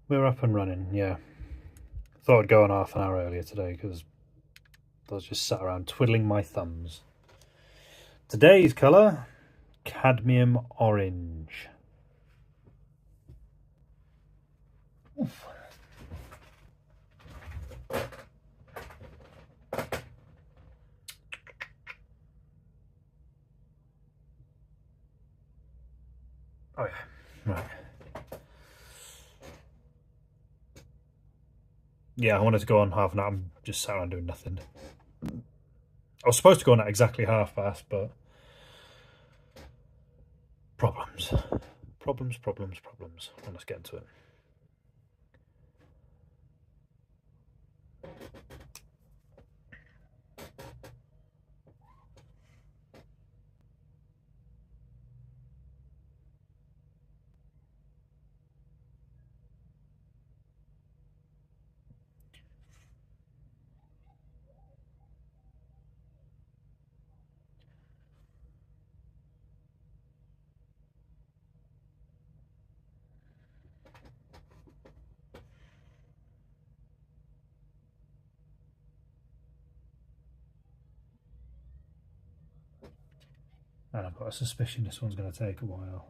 We're up and running, yeah. Thought I'd go on half an hour earlier today because I was just sat around twiddling my thumbs. Today's colour, cadmium orange. Oof. Oh yeah, right. Yeah, I wanted to go on half an hour. I'm just sat around doing nothing. I was supposed to go on at exactly half past, but problems. Problems. Well, let's get into it. And I've got a suspicion this one's going to take a while.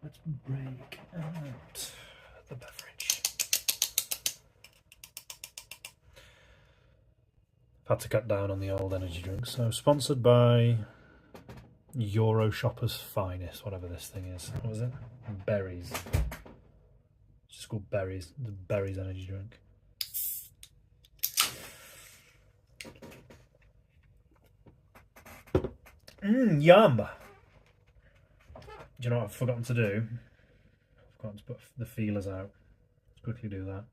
Let's break out the beverage. I've had to cut down on the old energy drinks. So sponsored by Euro Shoppers Finest, whatever this thing is. What was it? Berries. It's just called Berries. The Berries energy drink. Yum! Do you know what I've forgotten to do? I've forgotten to put the feelers out. Let's quickly do that.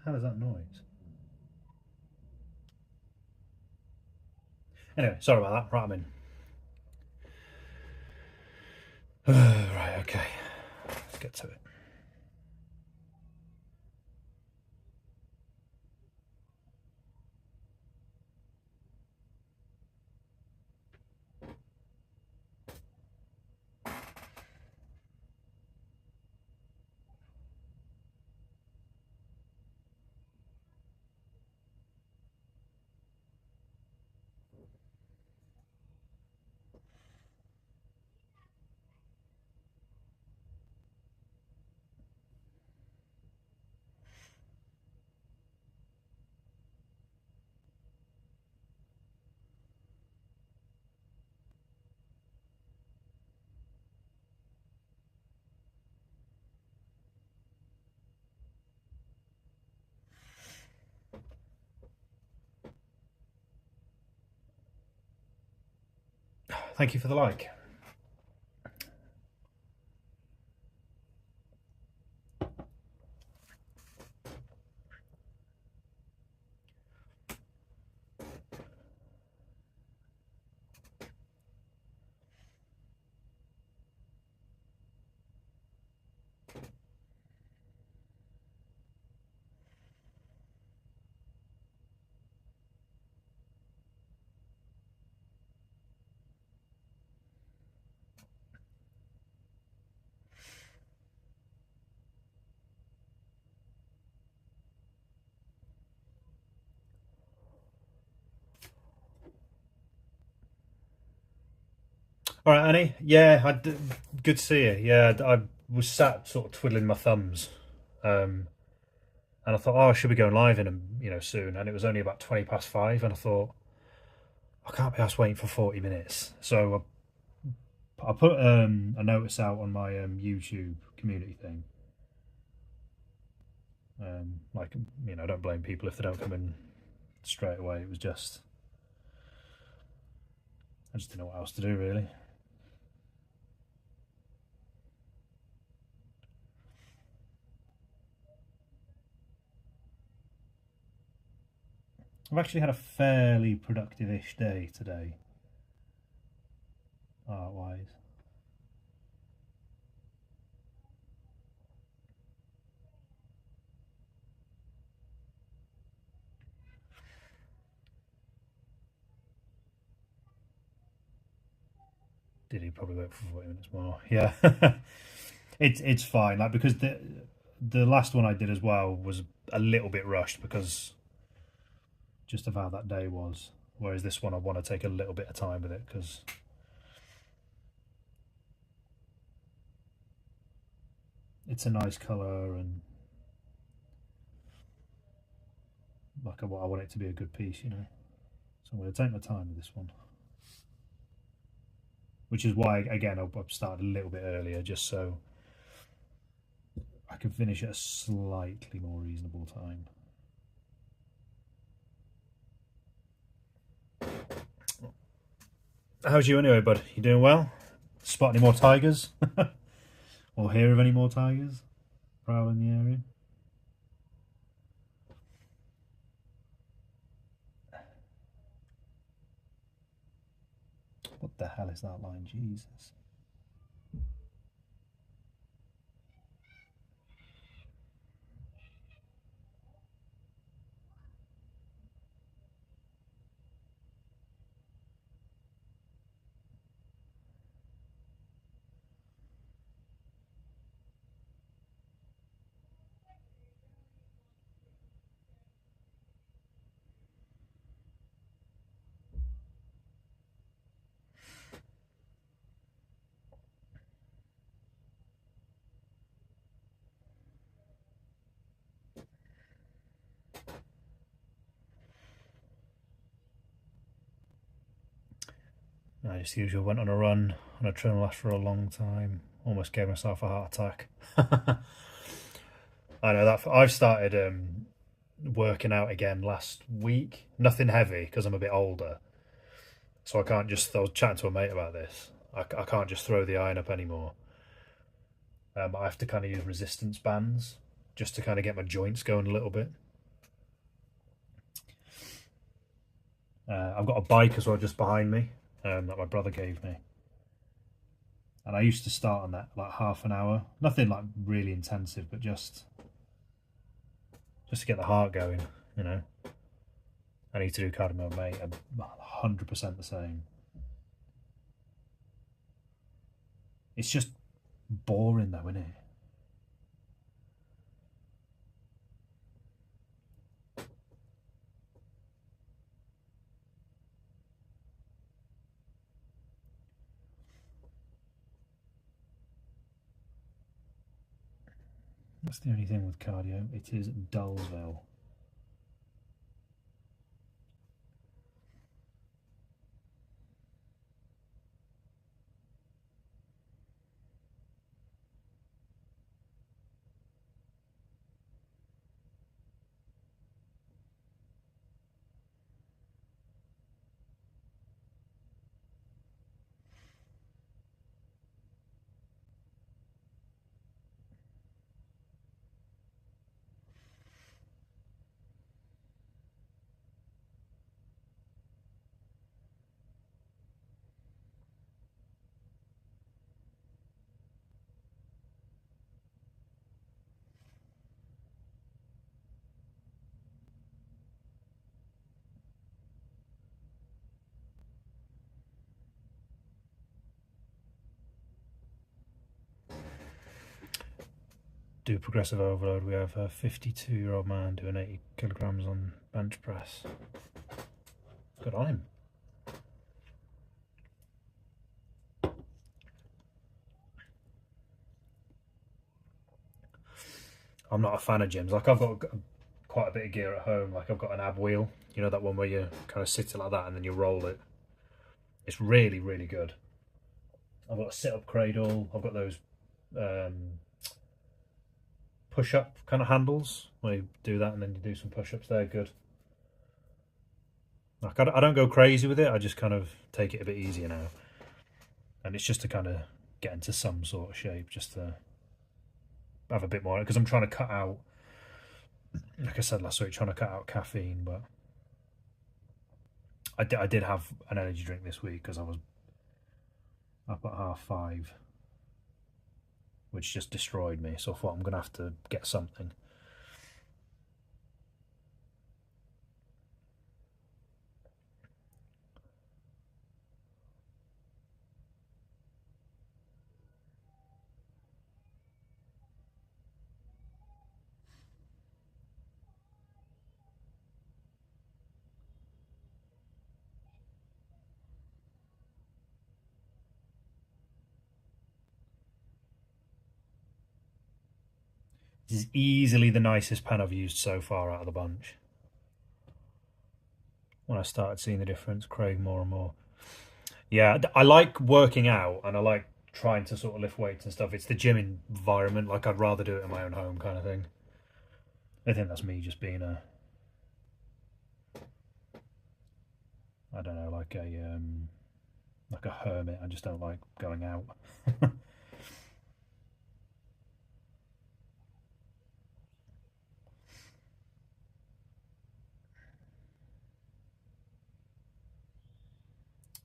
hell is that noise? Anyway, sorry about that. Right, I'm in. Right, okay. Let's get to it. Thank you for the like. All right, Annie. Yeah, good to see you. Yeah, I was sat sort of twiddling my thumbs, and I thought, oh, I should be going live in soon. And it was only about 5:20, and I thought, I can't be asked waiting for 40 minutes. So I put a notice out on my YouTube community thing. Don't blame people if they don't come in straight away. It was just, I just didn't know what else to do really. I've actually had a fairly productive-ish day today, art-wise. Did he probably wait for 40 minutes more? Yeah, it's fine. Like because the last one I did as well was a little bit rushed because just of how that day was. Whereas this one I want to take a little bit of time with it because it's a nice colour and like I want it to be a good piece, you know. So I'm going to take my time with this one. Which is why, again, I've started a little bit earlier just so I can finish at a slightly more reasonable time. How's you anyway, bud? You doing well? Spot any more tigers? Or hear of any more tigers prowling the area? What the hell is that line? Jesus. I just usually went on a run on a trail last for a long time. Almost gave myself a heart attack. I know that I've started working out again last week. Nothing heavy because I'm a bit older, so I can't just. I was chatting to a mate about this. I can't just throw the iron up anymore. I have to kind of use resistance bands just to kind of get my joints going a little bit. I've got a bike as well just behind me that my brother gave me. And I used to start on that like half an hour. Nothing like really intensive, but just to get the heart going, you know. I need to do Cadmium, mate. I'm 100% the same. It's just boring though, isn't it? That's the only thing with cardio. It is Dullsville. Do progressive overload. We have a 52-year-old man doing 80 kilograms on bench press. Good on him. I'm not a fan of gyms. Like, I've got quite a bit of gear at home. Like, I've got an ab wheel. You know, that one where you kind of sit it like that and then you roll it. It's really, really good. I've got a sit-up cradle. I've got those push-up kind of handles where you do that and then you do some push-ups. They're good. Like, I don't go crazy with it. I just kind of take it a bit easier now. And it's just to kind of get into some sort of shape, just to have a bit more, because I'm trying to cut out, like I said last week, trying to cut out caffeine. But I did have an energy drink this week because I was up at 5:30, which just destroyed me. So I thought I'm going to have to get something. This is easily the nicest pen I've used so far out of the bunch. When I started seeing the difference, Craig, more and more. Yeah, I like working out and I like trying to sort of lift weights and stuff. It's the gym environment. Like, I'd rather do it in my own home kind of thing. I think that's me just being I don't know, like a hermit. I just don't like going out.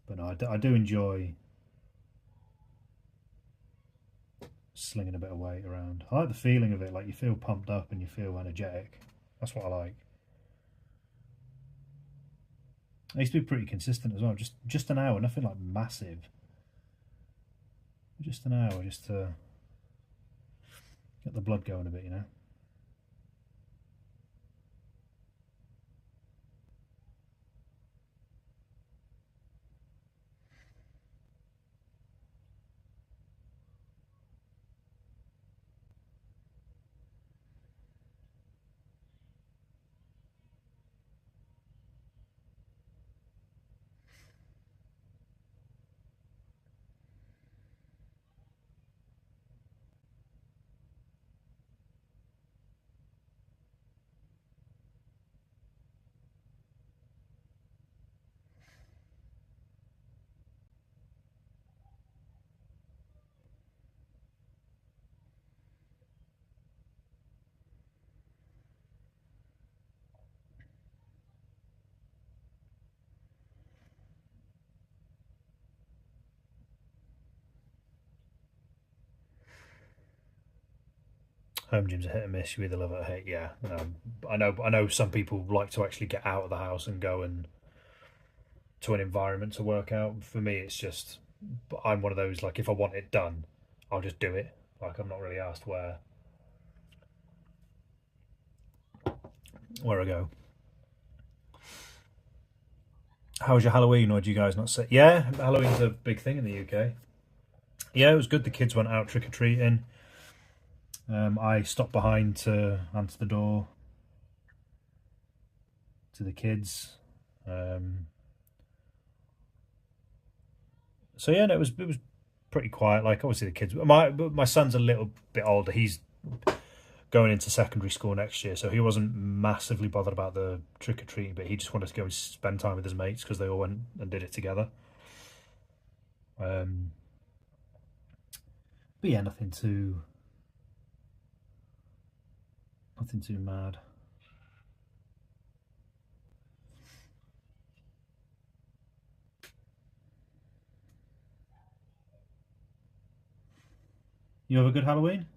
But no, I do enjoy slinging a bit of weight around. I like the feeling of it. Like, you feel pumped up and you feel energetic. That's what I like. I used to be pretty consistent as well. Just an hour, nothing like massive. Just an hour, just to get the blood going a bit, you know. Home gyms are hit and miss. You either love it or hate. Yeah, I know. Some people like to actually get out of the house and go and to an environment to work out. For me, it's just I'm one of those. Like, if I want it done, I'll just do it. Like, I'm not really asked where I go. How was your Halloween, or do you guys not say? Yeah, Halloween's a big thing in the UK. Yeah, it was good. The kids went out trick or treating. I stopped behind to answer the door to the kids. So yeah, no, it was pretty quiet. Like, obviously the kids. My son's a little bit older. He's going into secondary school next year, so he wasn't massively bothered about the trick or treating, but he just wanted to go and spend time with his mates because they all went and did it together. But yeah, nothing too mad. You have a good Halloween?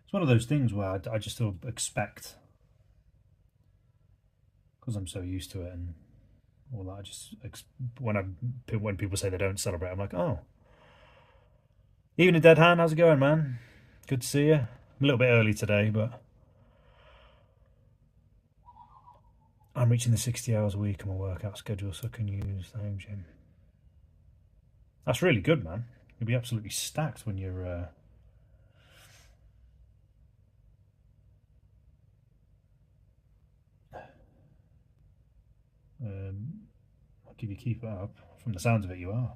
It's one of those things where I just still expect, because I'm so used to it and all that. I just when people say they don't celebrate, I'm like, oh, even a dead hand. How's it going, man? Good to see you. I'm a little bit early today, but I'm reaching the 60 hours a week on my workout schedule, so I can use the home gym. That's really good, man. You'll be absolutely stacked when you're. If you keep it up, from the sounds of it, you are.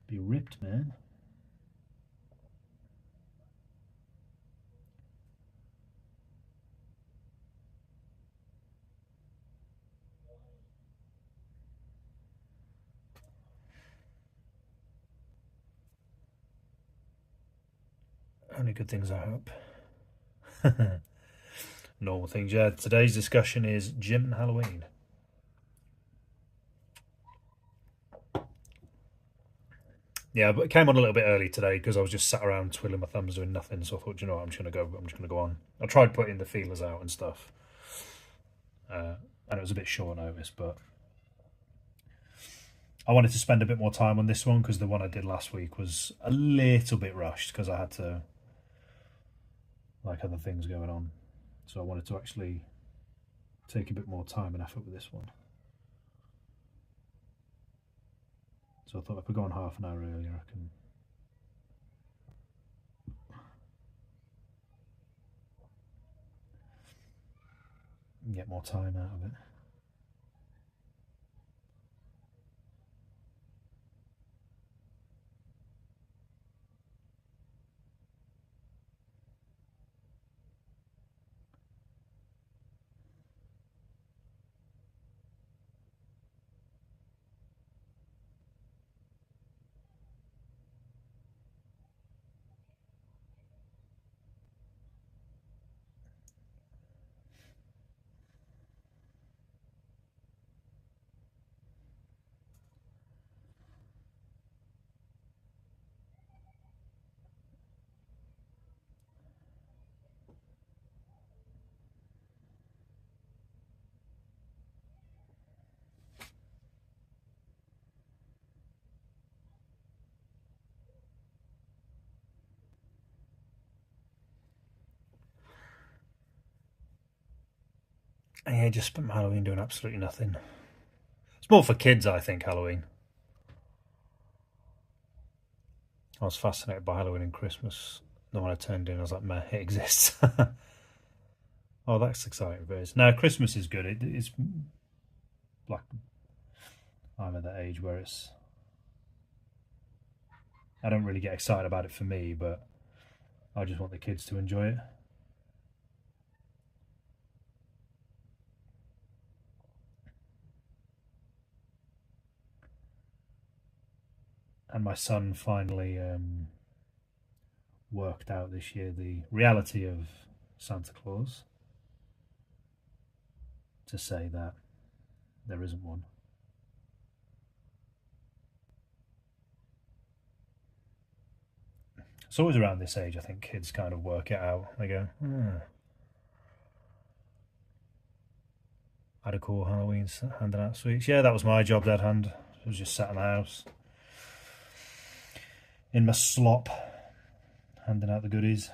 Be ripped, man. Only good things, I hope. Normal things, yeah. Today's discussion is gym and Halloween. Yeah, but it came on a little bit early today because I was just sat around twiddling my thumbs doing nothing. So I thought, you know what, I'm just gonna go on. I tried putting the feelers out and stuff, and it was a bit short notice, but I wanted to spend a bit more time on this one because the one I did last week was a little bit rushed because I had to like other things going on. So I wanted to actually take a bit more time and effort with this one. So I thought if I go on half an hour earlier, I can get more time out of it. And yeah, just spent my Halloween doing absolutely nothing. It's more for kids, I think, Halloween. I was fascinated by Halloween and Christmas. Then when I turned in, I was like, meh, it exists. Oh, that's exciting, but no, Christmas is good. It's like I'm at that age where I don't really get excited about it for me, but I just want the kids to enjoy it. And my son finally worked out this year the reality of Santa Claus. to say that there isn't one. It's always around this age, I think kids kind of work it out. They go, had a cool Halloween handing out sweets. Yeah, that was my job, dead hand. I was just sat in the house in my slop, handing out the goodies.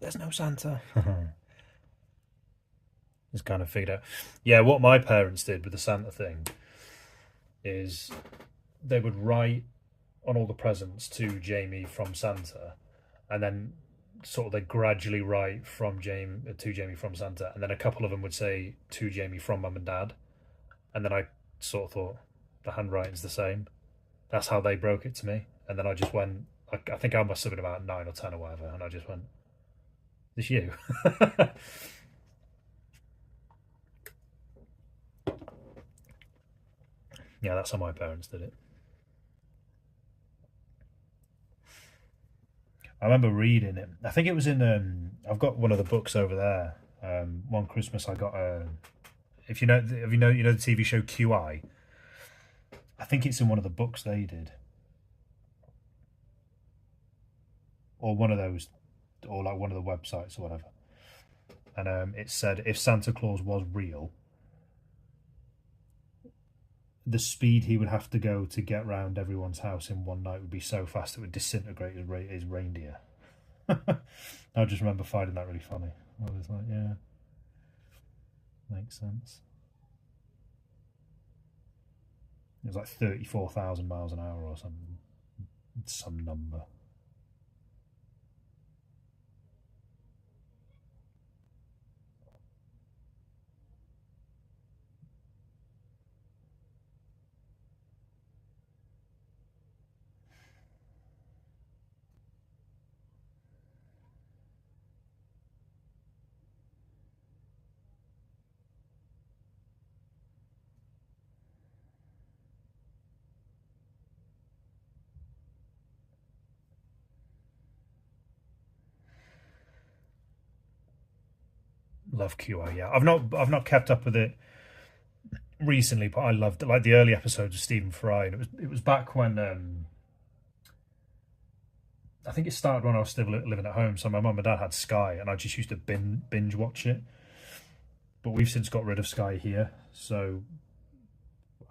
There's no Santa. Just kind of figured out. Yeah, what my parents did with the Santa thing is they would write on all the presents to Jamie from Santa, and then sort of they gradually write from Jamie to Jamie from Santa, and then a couple of them would say to Jamie from Mum and Dad, and then I sort of thought the handwriting's the same. That's how they broke it to me, and then I just went. I think I must have been about 9 or 10 or whatever, and I just went, "This you." Yeah, that's how my parents did it. I remember reading it. I think it was in. I've got one of the books over there. One Christmas, I got a. If you know, have you know the TV show QI? I think it's in one of the books they did, or one of those, or like one of the websites or whatever. And it said if Santa Claus was real, the speed he would have to go to get round everyone's house in one night would be so fast it would disintegrate his reindeer. I just remember finding that really funny. I was like, yeah, makes sense. It was like 34,000 miles an hour or some number. Love QI. Yeah, I've not kept up with it recently, but I loved it. Like the early episodes of Stephen Fry, and it was back when I think it started when I was still living at home. So my mum and dad had Sky, and I just used to binge watch it. But we've since got rid of Sky here, so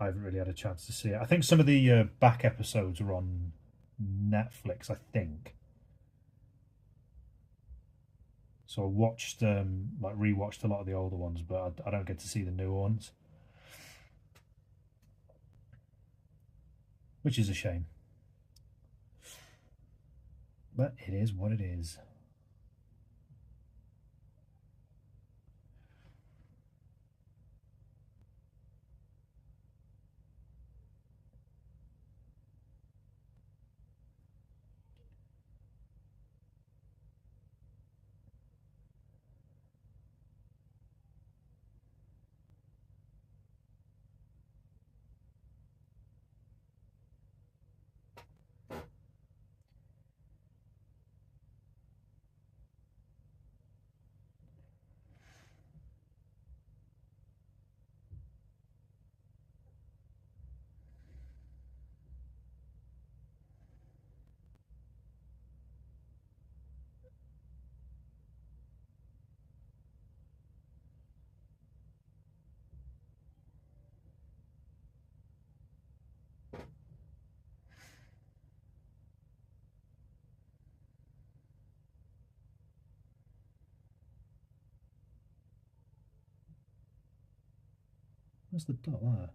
I haven't really had a chance to see it. I think some of the back episodes are on Netflix, I think. So I watched, like, rewatched a lot of the older ones, but I don't get to see the newer ones, which is a shame. But it is what it is. What's the dot there?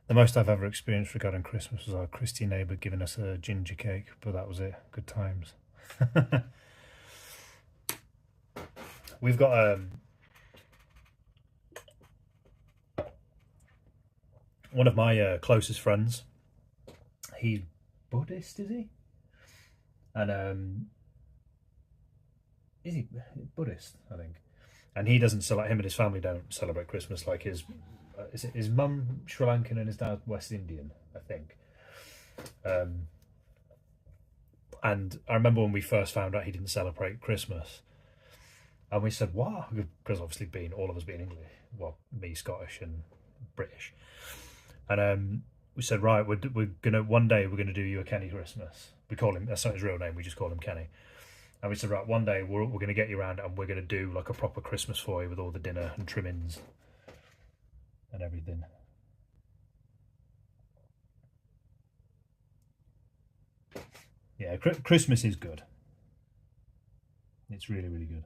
The most I've ever experienced regarding Christmas was our Christy neighbour giving us a ginger cake, but that was it. Good times. We've got one of my closest friends. He's Buddhist, is he? And is he Buddhist? I think. And he doesn't him and his family don't celebrate Christmas. Like his mum Sri Lankan and his dad West Indian, I think. And I remember when we first found out he didn't celebrate Christmas, and we said, "What?" Because obviously, all of us being English, well, me Scottish and British, and we said, "Right, we're gonna one day we're gonna do you a Kenny Christmas." We call him, that's not his real name. We just call him Kenny. And we said, right, one day we're going to get you around and we're going to do like a proper Christmas for you with all the dinner and trimmings and everything. Yeah, Christmas is good. It's really, really good.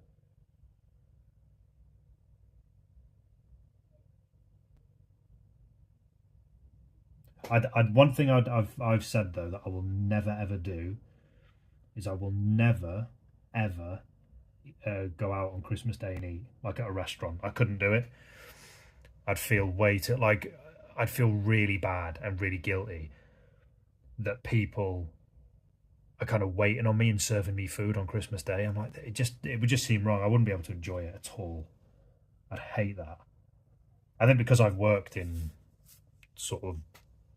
One thing I've said though that I will never ever do is I will never ever go out on Christmas Day and eat like at a restaurant. I couldn't do it. I'd feel I'd feel really bad and really guilty that people are kind of waiting on me and serving me food on Christmas Day. I'm like, it would just seem wrong. I wouldn't be able to enjoy it at all. I'd hate that. I think because I've worked in sort of,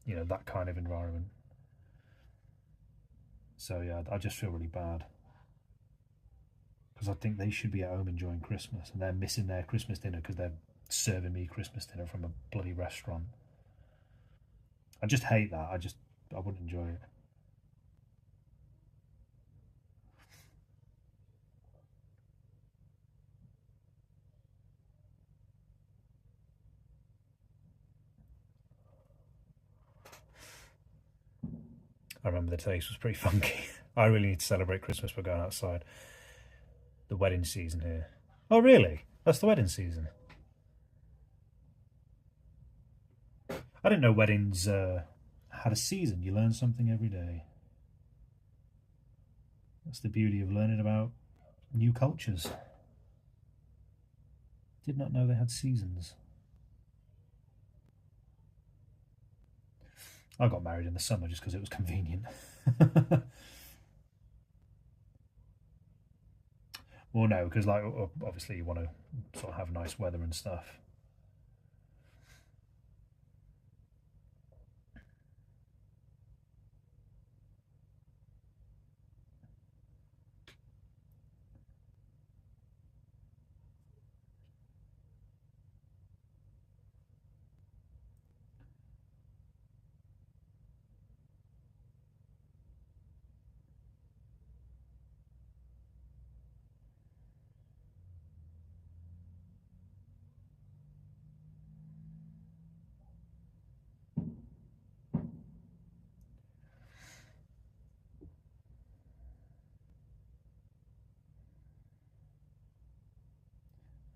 that kind of environment. So yeah, I just feel really bad. Because I think they should be at home enjoying Christmas and they're missing their Christmas dinner because they're serving me Christmas dinner from a bloody restaurant. I just hate that. I wouldn't enjoy it. I remember the taste was pretty funky. I really need to celebrate Christmas by going outside. The wedding season here. Oh really? That's the wedding season. I didn't know weddings had a season. You learn something every day. That's the beauty of learning about new cultures. Did not know they had seasons. I got married in the summer just because it was convenient. Well, no, because like obviously you want to sort of have nice weather and stuff.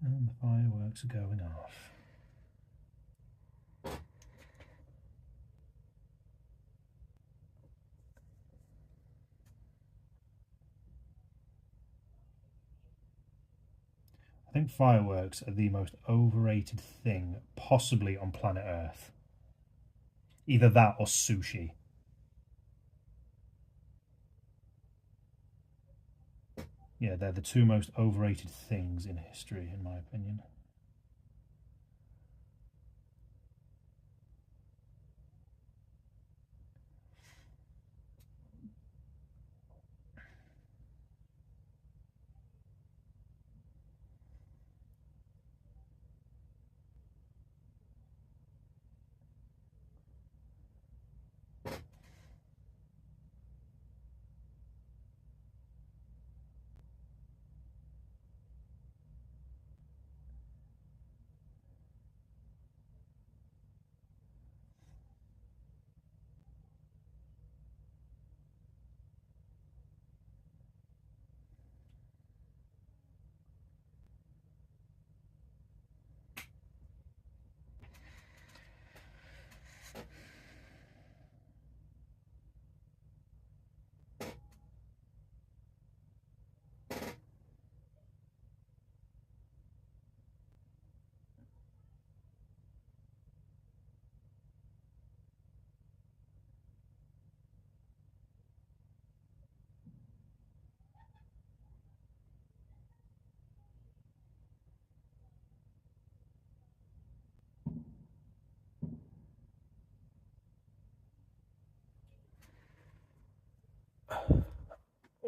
And the fireworks are going off. I think fireworks are the most overrated thing possibly on planet Earth. Either that or sushi. Yeah, they're the two most overrated things in history, in my opinion.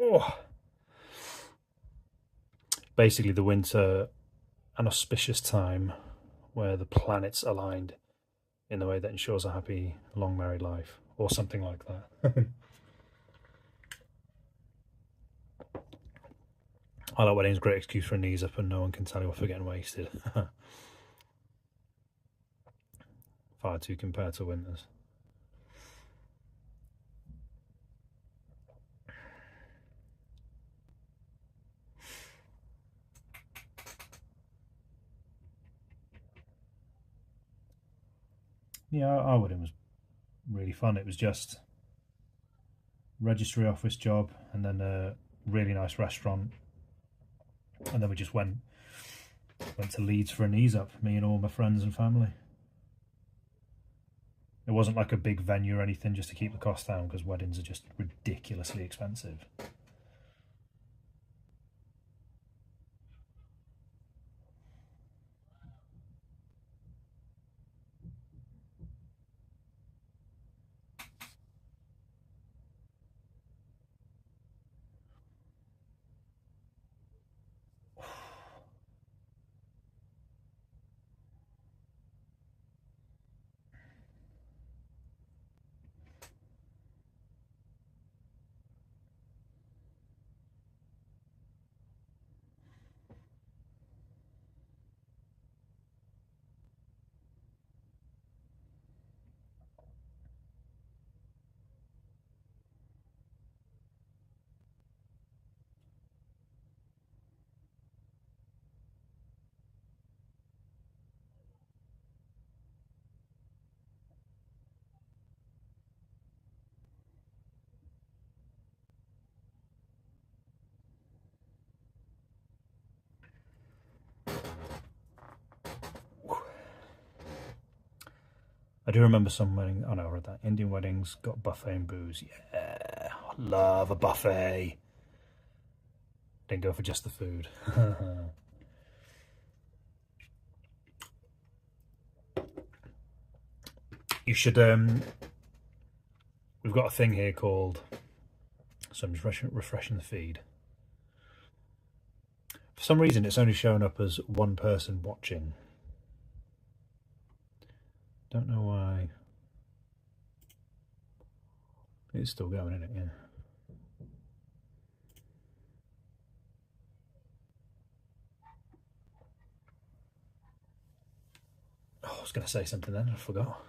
Oh. Basically the winter, an auspicious time where the planets aligned in the way that ensures a happy, long married life, or something like that. I like weddings, great excuse for a knees up and no one can tell you off for getting wasted. Far too compared to winters. Yeah, our wedding was really fun. It was just registry office job and then a really nice restaurant, and then we just went to Leeds for a knees up, me and all my friends and family. It wasn't like a big venue or anything, just to keep the cost down, because weddings are just ridiculously expensive. I do remember some wedding. Oh no, I read that. Indian weddings got buffet and booze. Yeah, love a buffet. Didn't go for just the food. You should. We've got a thing here called. So I'm just refreshing the feed. For some reason, it's only showing up as one person watching. Don't know why. It's still going, isn't it? Yeah. Oh, I was going to say something then, I forgot.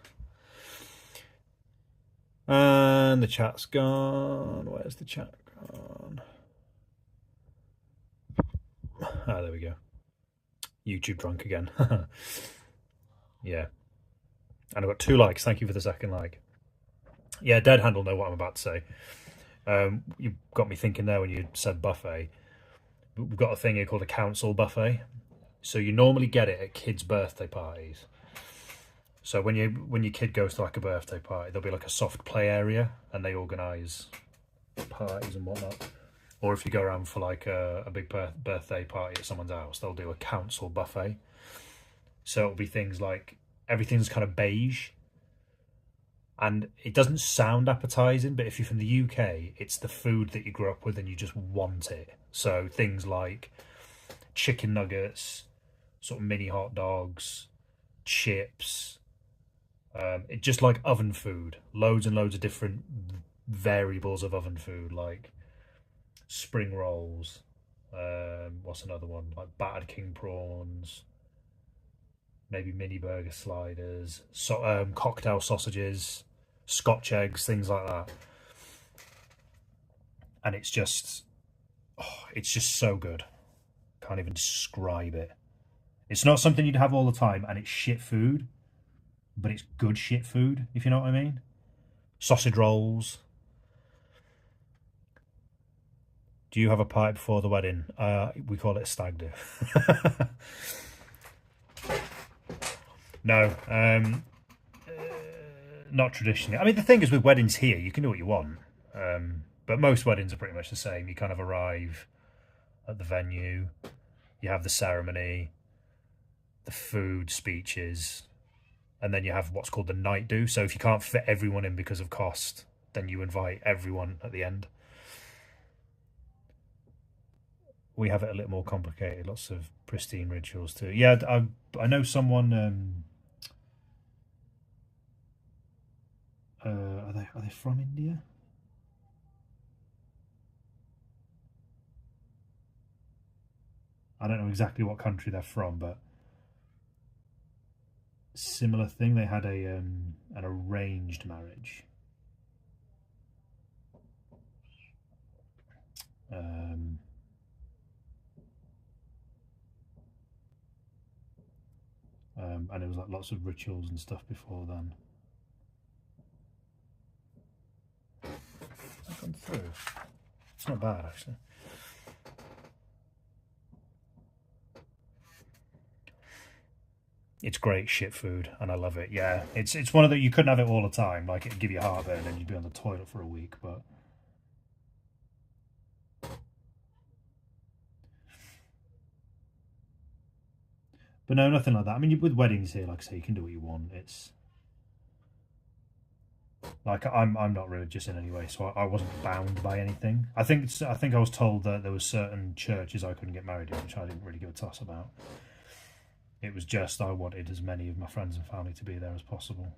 And the chat's gone. Where's the chat gone? Ah, there we go. YouTube drunk again. Yeah. And I've got 2 likes. Thank you for the second like. Yeah, Dead Hand will know what I'm about to say. You got me thinking there when you said buffet. We've got a thing here called a council buffet. So you normally get it at kids' birthday parties. So when your kid goes to like a birthday party, there'll be like a soft play area, and they organise parties and whatnot. Or if you go around for like a big birthday party at someone's house, they'll do a council buffet. So it'll be things like everything's kind of beige, and it doesn't sound appetizing, but if you're from the UK, it's the food that you grew up with and you just want it. So things like chicken nuggets, sort of mini hot dogs, chips, it just like oven food, loads and loads of different variables of oven food, like spring rolls, what's another one, like battered king prawns, maybe mini burger sliders, cocktail sausages, Scotch eggs, things like that. And it's just so good. Can't even describe it. It's not something you'd have all the time, and it's shit food, but it's good shit food, if you know what I mean. Sausage rolls. Do you have a party before the wedding? We call it a stag do. No, not traditionally. I mean, the thing is with weddings here, you can do what you want. But most weddings are pretty much the same. You kind of arrive at the venue, you have the ceremony, the food, speeches, and then you have what's called the night do. So if you can't fit everyone in because of cost, then you invite everyone at the end. we have it a little more complicated. Lots of pristine rituals too. Yeah, I know someone. Are they from India? I don't know exactly what country they're from, but similar thing. They had an arranged marriage. Um, and it was like lots of rituals and stuff before then. I've gone through. It's not bad actually. It's great shit food, and I love it. Yeah, it's one of the you couldn't have it all the time. Like it'd give you heartburn, and you'd be on the toilet for a week. But no, nothing like that. I mean, with weddings here, like I say, you can do what you want. It's like I'm not religious in any way, so I wasn't bound by anything. I think I was told that there were certain churches I couldn't get married in, which I didn't really give a toss about. It was just I wanted as many of my friends and family to be there as possible.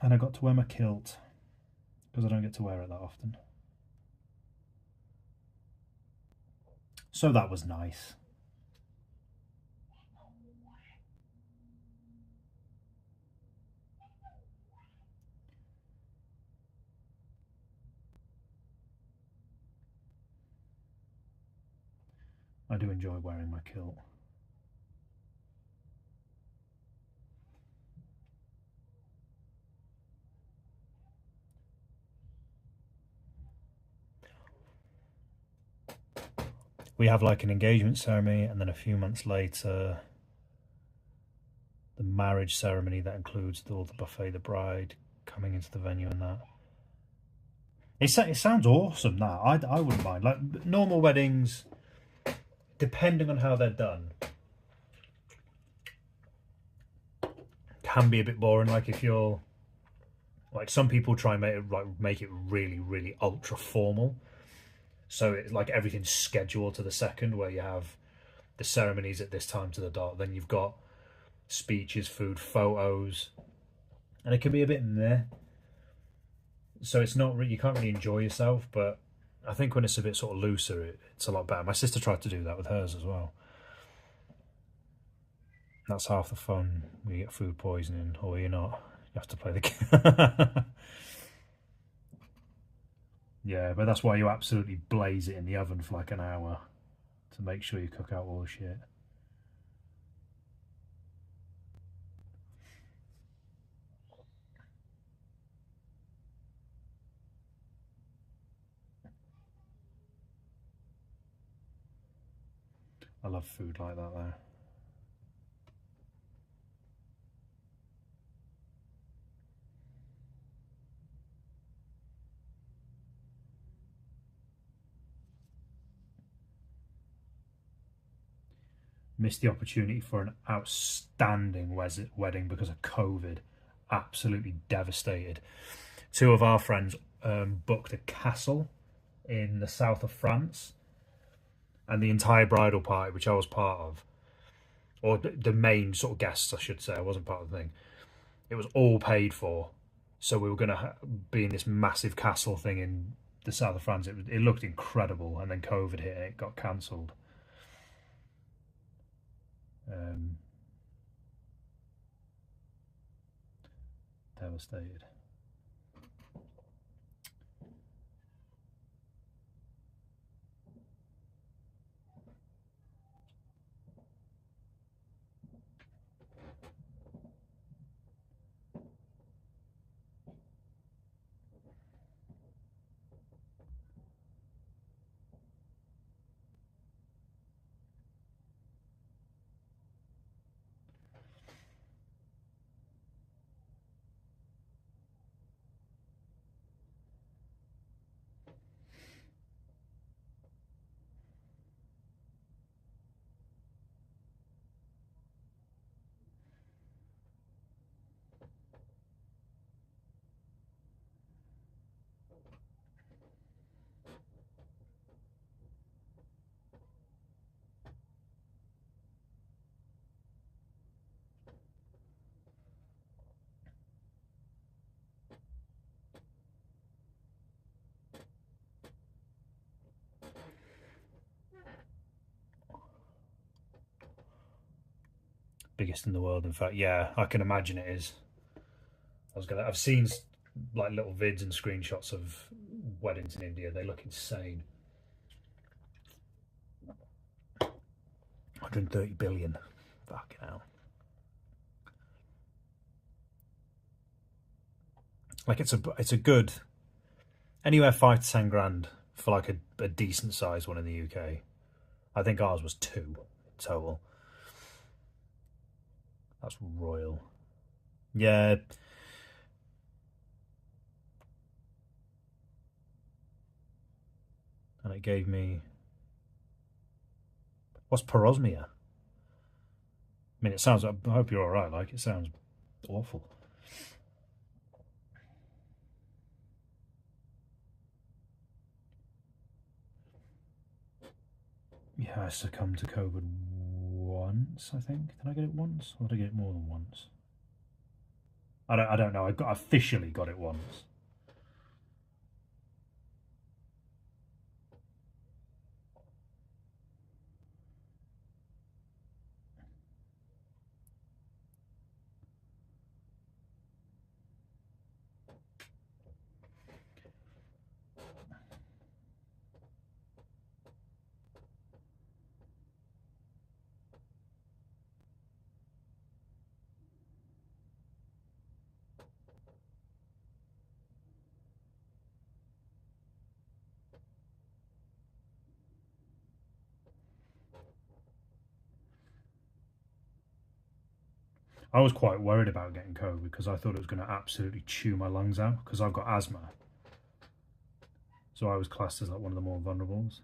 And I got to wear my kilt because I don't get to wear it that often. So that was nice. I do enjoy wearing my kilt. We have like an engagement ceremony, and then a few months later, the marriage ceremony that includes all the buffet, the bride coming into the venue, and that. It sounds awesome. That I wouldn't mind. Like normal weddings, depending on how they're done, can be a bit boring. Like if you're like some people try and make it really really ultra formal. So it's like everything's scheduled to the second, where you have the ceremonies at this time to the dot. Then you've got speeches, food, photos, and it can be a bit meh. So it's not you can't really enjoy yourself. But I think when it's a bit sort of looser, it's a lot better. My sister tried to do that with hers as well. That's half the fun. We get food poisoning, or you're not. You have to play the game. Yeah, but that's why you absolutely blaze it in the oven for like an hour to make sure you cook out all the shit. I love food like that though. Missed the opportunity for an outstanding wedding because of COVID. Absolutely devastated. Two of our friends booked a castle in the south of France, and the entire bridal party, which I was part of, or the main sort of guests, I should say, I wasn't part of the thing. It was all paid for, so we were going to be in this massive castle thing in the south of France. It looked incredible, and then COVID hit and it got cancelled. Um, Devastated. Biggest in the world, in fact. Yeah, I can imagine it is. I've seen like little vids and screenshots of weddings in India. They look insane. 130 billion. Fucking hell. Like it's a good anywhere 5 to 10 grand for like a decent sized one in the UK. I think ours was 2 total. That's royal. Yeah. And it gave me, what's parosmia? I mean, it sounds, I hope you're alright, like, it sounds awful. Yeah, I succumbed to COVID once, I think. Did I get it once? Or did I get it more than once? I don't know. I officially got it once. I was quite worried about getting COVID because I thought it was going to absolutely chew my lungs out because I've got asthma. So I was classed as like one of the more vulnerables.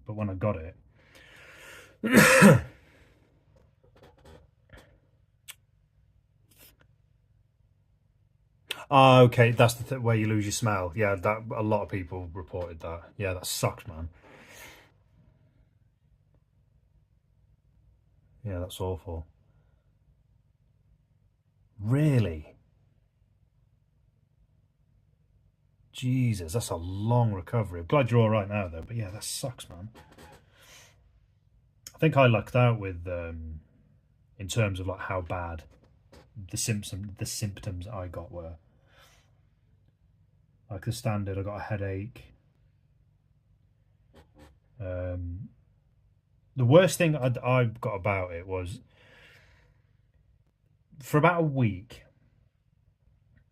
But when I got it, oh, okay, that's the where you lose your smell. Yeah, that a lot of people reported that. Yeah, that sucks, man. Yeah, that's awful. Really? Jesus, that's a long recovery. I'm glad you're all right now, though. But yeah, that sucks, man. I think I lucked out with, in terms of like how bad the symptoms I got were. Like the standard, I got a headache. The worst thing I got about it was for about a week.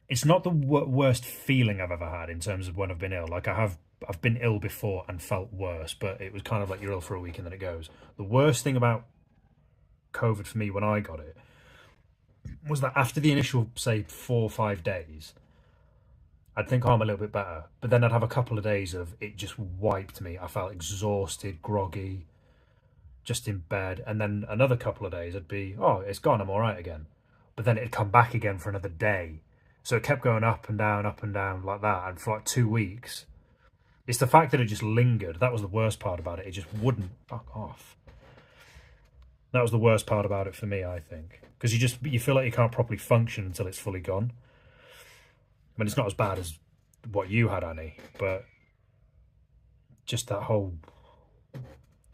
It's not the worst feeling I've ever had in terms of when I've been ill. Like I've been ill before and felt worse, but it was kind of like you're ill for a week and then it goes. The worst thing about COVID for me when I got it was that after the initial, say, 4 or 5 days, I'd think, oh, I'm a little bit better. But then I'd have a couple of days of it just wiped me. I felt exhausted, groggy, just in bed. And then another couple of days, I'd be, oh, it's gone, I'm all right again. But then it'd come back again for another day. So it kept going up and down like that. And for like 2 weeks, it's the fact that it just lingered. That was the worst part about it. It just wouldn't fuck off. That was the worst part about it for me, I think. Because you feel like you can't properly function until it's fully gone. I mean, it's not as bad as what you had, Annie, but just that whole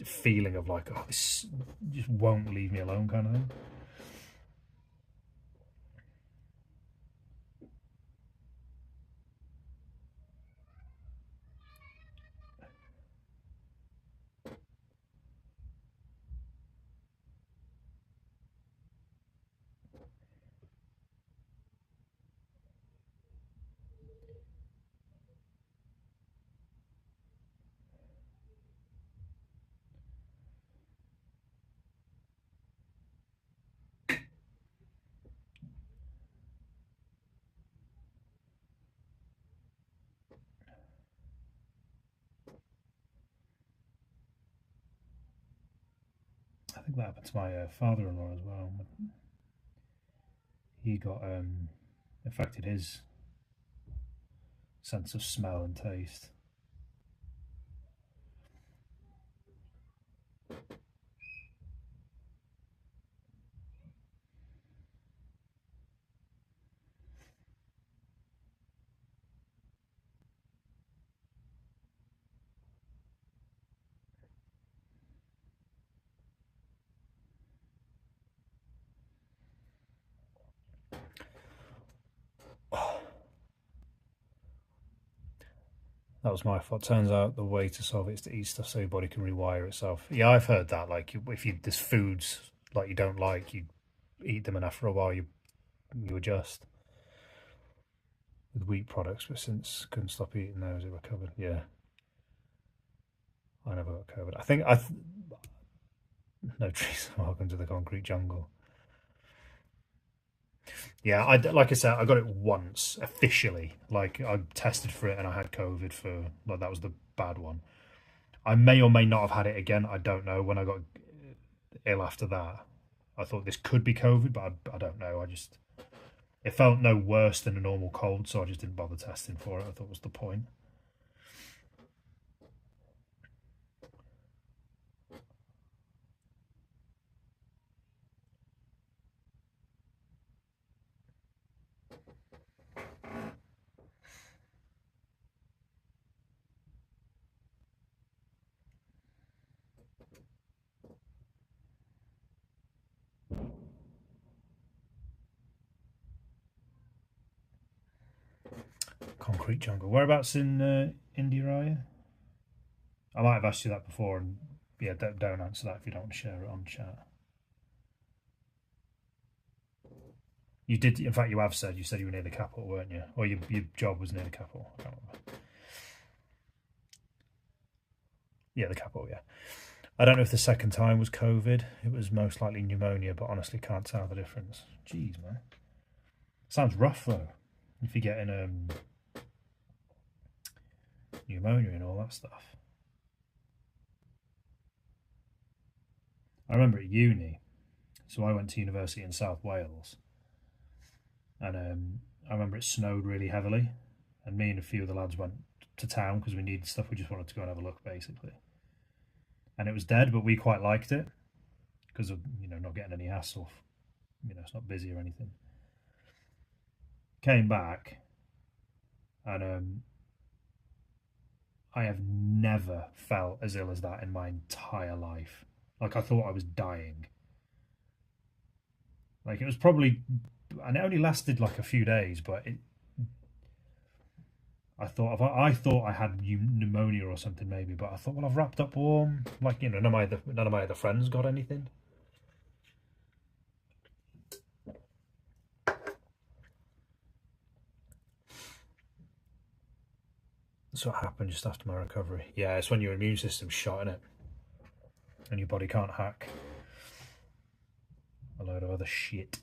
feeling of like, oh, this just won't leave me alone kind of thing. I think that happened to my father-in-law as well. He got affected his sense of smell and taste. That was my fault. Turns out the way to solve it is to eat stuff so your body can rewire itself. Yeah, I've heard that. Like, if there's foods like you don't like, you eat them, and after a while you adjust. With wheat products, but since couldn't stop eating those, it recovered. Yeah, I never got COVID. I think no trees. Welcome to the concrete jungle. Yeah, like I said, I got it once officially. Like, I tested for it and I had COVID for, like, that was the bad one. I may or may not have had it again. I don't know. When I got ill after that, I thought this could be COVID, but I don't know. It felt no worse than a normal cold, so I just didn't bother testing for it. I thought was the point. Concrete jungle. Whereabouts in India are you? I might have asked you that before, and yeah, don't answer that if you don't want to share it on chat. You did, in fact, you have said. You said you were near the capital, weren't you? Or your job was near the capital. I can't remember. Yeah, the capital. Yeah. I don't know if the second time was COVID. It was most likely pneumonia, but honestly can't tell the difference. Jeez, man. Sounds rough though. If you're getting pneumonia and all that stuff. I remember at uni, so I went to university in South Wales, and I remember it snowed really heavily, and me and a few of the lads went to town because we needed stuff. We just wanted to go and have a look, basically. And it was dead, but we quite liked it because of, not getting any hassle. It's not busy or anything. Came back, and I have never felt as ill as that in my entire life. Like, I thought I was dying. Like, it was probably, and it only lasted like a few days, but I thought I had pneumonia or something maybe, but I thought, well, I've wrapped up warm. Like, none of my other friends got anything. That's what happened just after my recovery. Yeah, it's when your immune system's shot, innit? And your body can't hack a load of other shit.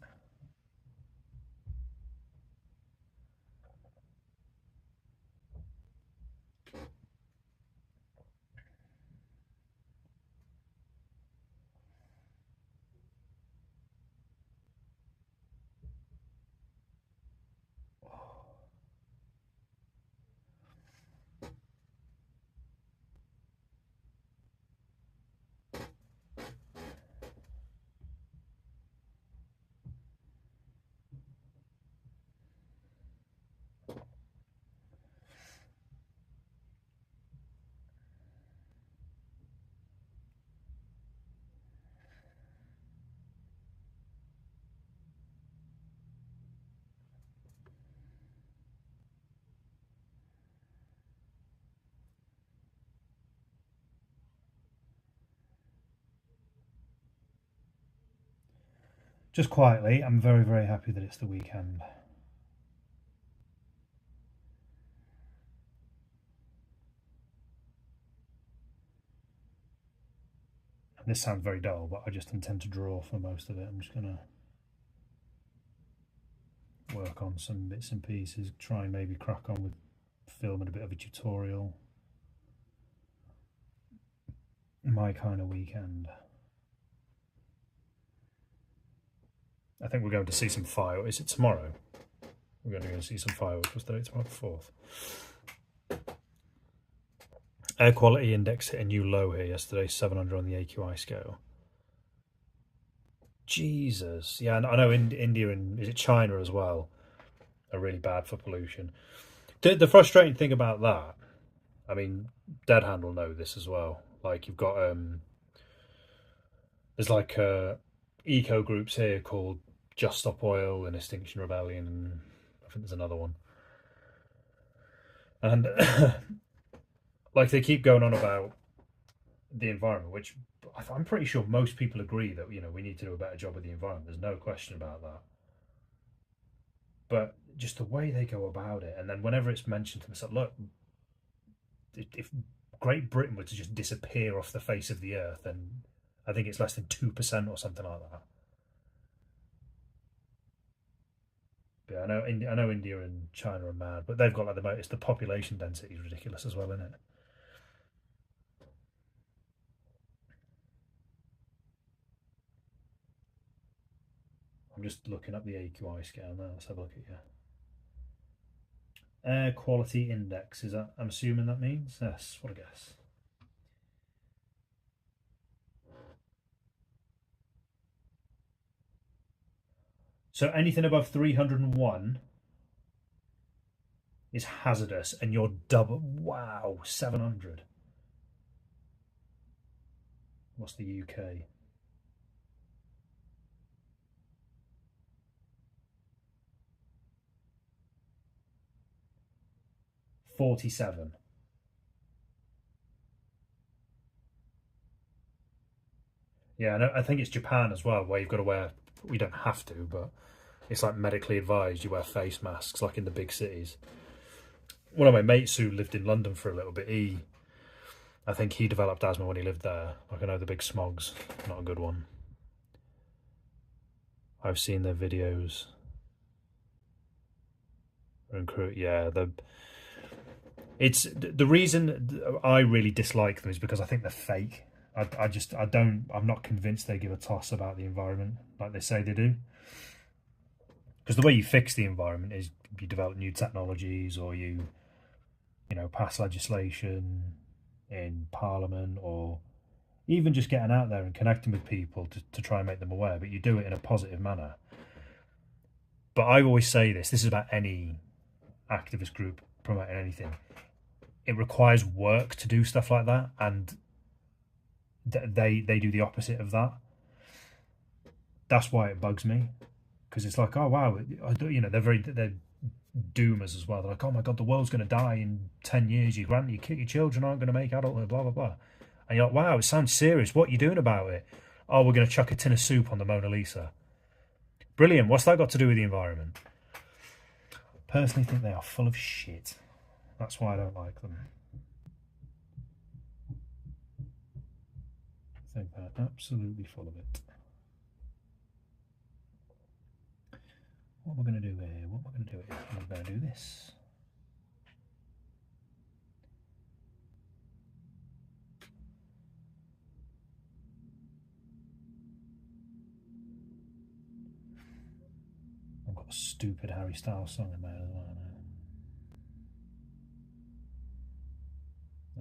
Just quietly, I'm very, very happy that it's the weekend. And this sounds very dull, but I just intend to draw for most of it. I'm just going to work on some bits and pieces, try and maybe crack on with filming a bit of a tutorial. My kind of weekend. I think we're going to see some fireworks. Is it tomorrow? We're going to go see some fireworks. What's the date tomorrow? 4th. Air quality index hit a new low here yesterday, 700 on the AQI scale. Jesus. Yeah, I know India and, is it China as well, are really bad for pollution. The frustrating thing about that, I mean, Dead Hand will know this as well. Like, you've got, there's like eco groups here called Just Stop Oil and Extinction Rebellion, and I think there's another one. And like they keep going on about the environment, which I'm pretty sure most people agree that, you know, we need to do a better job with the environment. There's no question about that. But just the way they go about it, and then whenever it's mentioned to them, it's like, look, if Great Britain were to just disappear off the face of the earth, then I think it's less than 2% or something like that. But yeah, I know India and China are mad, but they've got like the population density is ridiculous as well, isn't it? I'm just looking up the AQI scale now. Let's have a look at you. Air quality index, is that, I'm assuming that means? Yes, what a guess. So anything above 301 is hazardous, and you're double. Wow, 700. What's the UK? 47. Yeah, I think it's Japan as well, where you've got to wear. We don't have to, but it's like medically advised. You wear face masks, like in the big cities. One of my mates who lived in London for a little bit, I think he developed asthma when he lived there. Like, I know the big smog's not a good one. I've seen their videos. Yeah, it's the reason I really dislike them is because I think they're fake. I'm not convinced they give a toss about the environment like they say they do. Because the way you fix the environment is you develop new technologies, or you pass legislation in Parliament, or even just getting out there and connecting with people to try and make them aware, but you do it in a positive manner. But I always say this is about any activist group promoting anything. It requires work to do stuff like that, and they do the opposite of that. That's why it bugs me, because it's like, oh wow, they're doomers as well. They're like, oh my god, the world's going to die in 10 years. Your children aren't going to make adulthood, blah blah blah. And you're like, wow, it sounds serious. What are you doing about it? Oh, we're going to chuck a tin of soup on the Mona Lisa. Brilliant. What's that got to do with the environment? Personally, think they are full of shit. That's why I don't like them. I think they're absolutely full of it. What am I going to do here? What am I going to do here? I'm going to do this. I've got a stupid Harry Styles song in there as well now.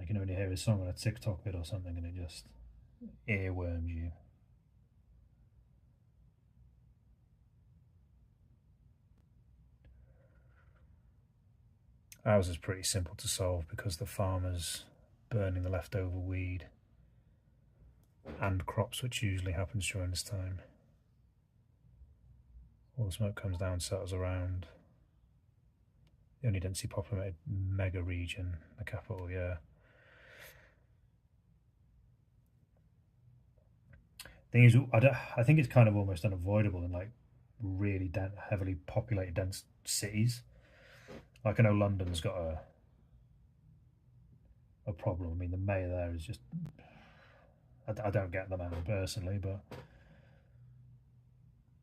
I can only hear his song on a TikTok vid or something, and it just earworms you. Ours is pretty simple to solve because the farmer's burning the leftover weed and crops, which usually happens during this time. All the smoke comes down, settles around the only densely populated mega region, the capital, yeah. Thing is, I think it's kind of almost unavoidable in like really heavily populated, dense cities. Like, I know London's got a problem. I mean, the mayor there is just, I don't get the man personally, but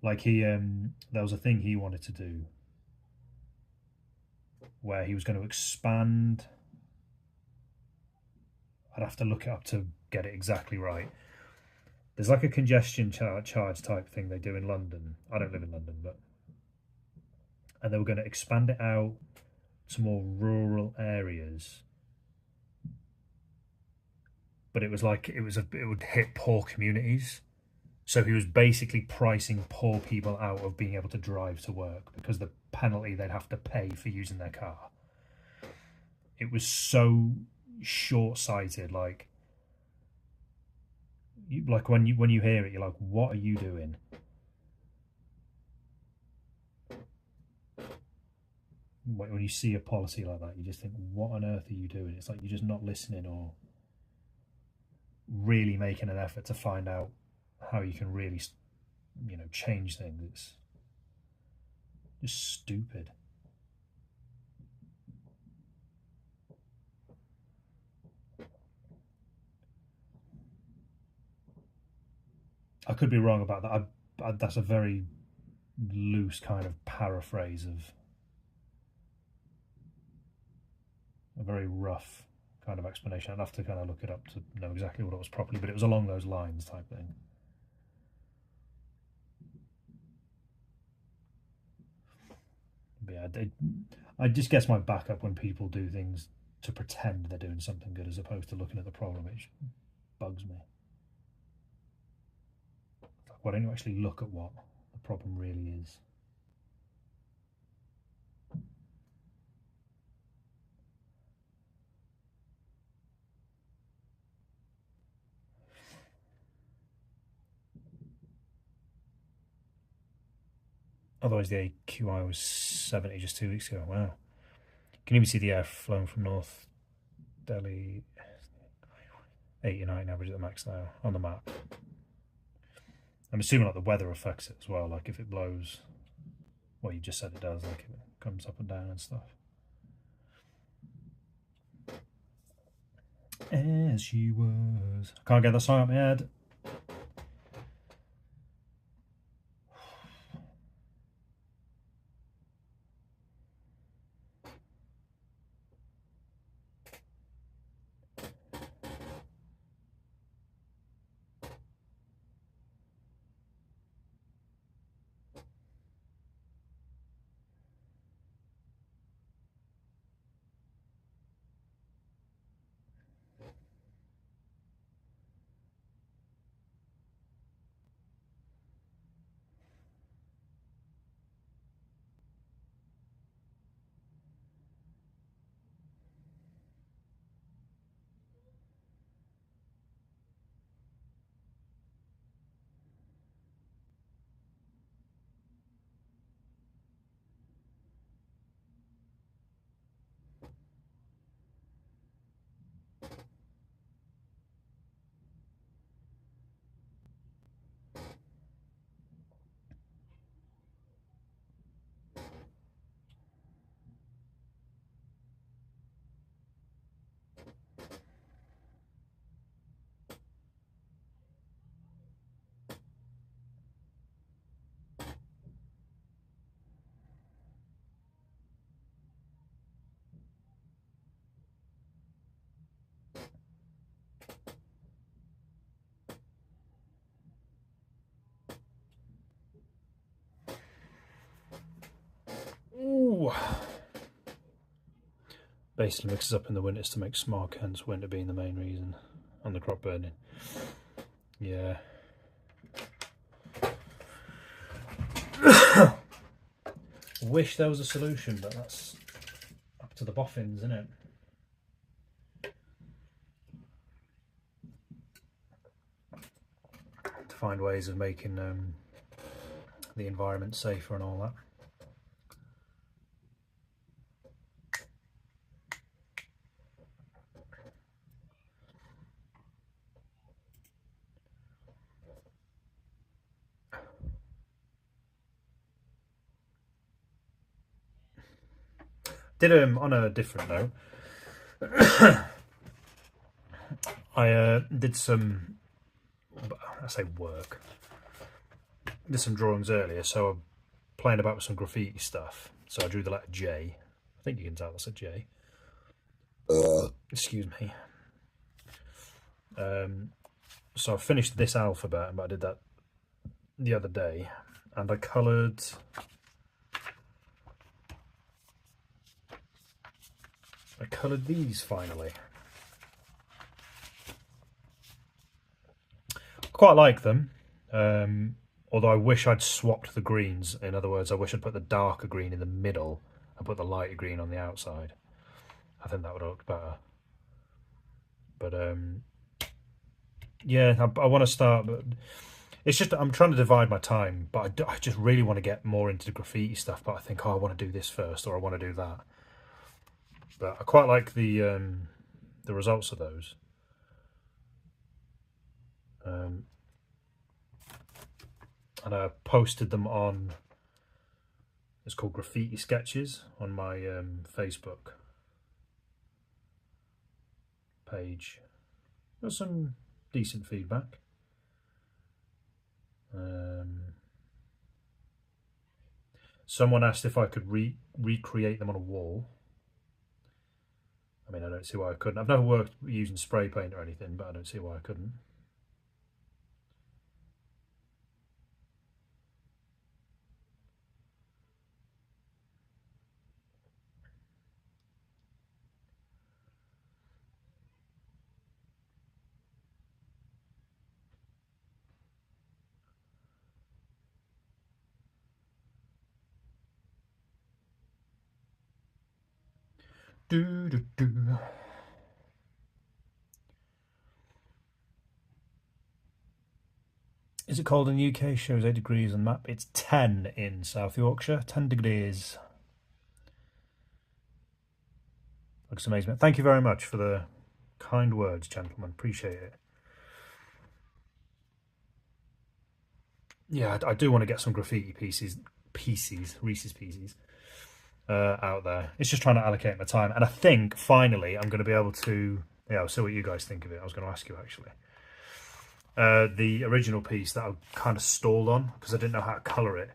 like there was a thing he wanted to do where he was going to expand. I'd have to look it up to get it exactly right. There's like a congestion charge type thing they do in London. I don't live in London, and they were going to expand it out to more rural areas. But it was like it would hit poor communities. So he was basically pricing poor people out of being able to drive to work because the penalty they'd have to pay for using their car. It was so short-sighted. Like when you hear it, you're like, what are you doing? when you see a policy like that, you just think, what on earth are you doing? It's like you're just not listening or really making an effort to find out how you can really, you know, change things. It's just stupid. I could be wrong about that. That's a very loose kind of paraphrase of a very rough kind of explanation. I'd have to kind of look it up to know exactly what it was properly, but it was along those lines type thing. But yeah, I just guess my backup when people do things to pretend they're doing something good as opposed to looking at the problem. It bugs me. Why don't you actually look at what the problem really is? Otherwise, the AQI was 70 just 2 weeks ago. Wow. You can even see the air flowing from North Delhi. 89 average at the max now on the map. I'm assuming like the weather affects it as well. Like if it blows, well, you just said it does. Like it comes up and down and stuff. As she was. I can't get the song up my head. Ooh. Basically mixes up in the winters to make smog, hence winter being the main reason on the crop burning. Yeah. Wish there was a solution, but that's up to the boffins, isn't it? To find ways of making the environment safer and all that. Did on a different note, I did some, I say work, did some drawings earlier, so I'm playing about with some graffiti stuff. So I drew the letter J. I think you can tell that's a J. Excuse me. So I finished this alphabet, but I did that the other day, and I coloured these finally. Quite like them, although I wish I'd swapped the greens. In other words, I wish I'd put the darker green in the middle and put the lighter green on the outside. I think that would have looked better. But yeah, I want to start, but It's just I'm trying to divide my time, but I just really want to get more into the graffiti stuff. But I think, oh, I want to do this first, or I want to do that. But I quite like the results of those. And I posted them on. It's called Graffiti Sketches on my Facebook page. Got some decent feedback. Someone asked if I could recreate them on a wall. I mean, I don't see why I couldn't. I've never worked using spray paint or anything, but I don't see why I couldn't. Do, do, do. Is it cold in the UK? Shows 8 degrees on the map. It's 10 in South Yorkshire. 10 degrees. Looks amazing. Thank you very much for the kind words, gentlemen. Appreciate it. Yeah, I do want to get some graffiti Reese's Pieces out there. It's just trying to allocate my time. And I think, finally, I'm going to be able to... Yeah, I'll see what you guys think of it. I was going to ask you, actually. The original piece that I kind of stalled on because I didn't know how to colour it.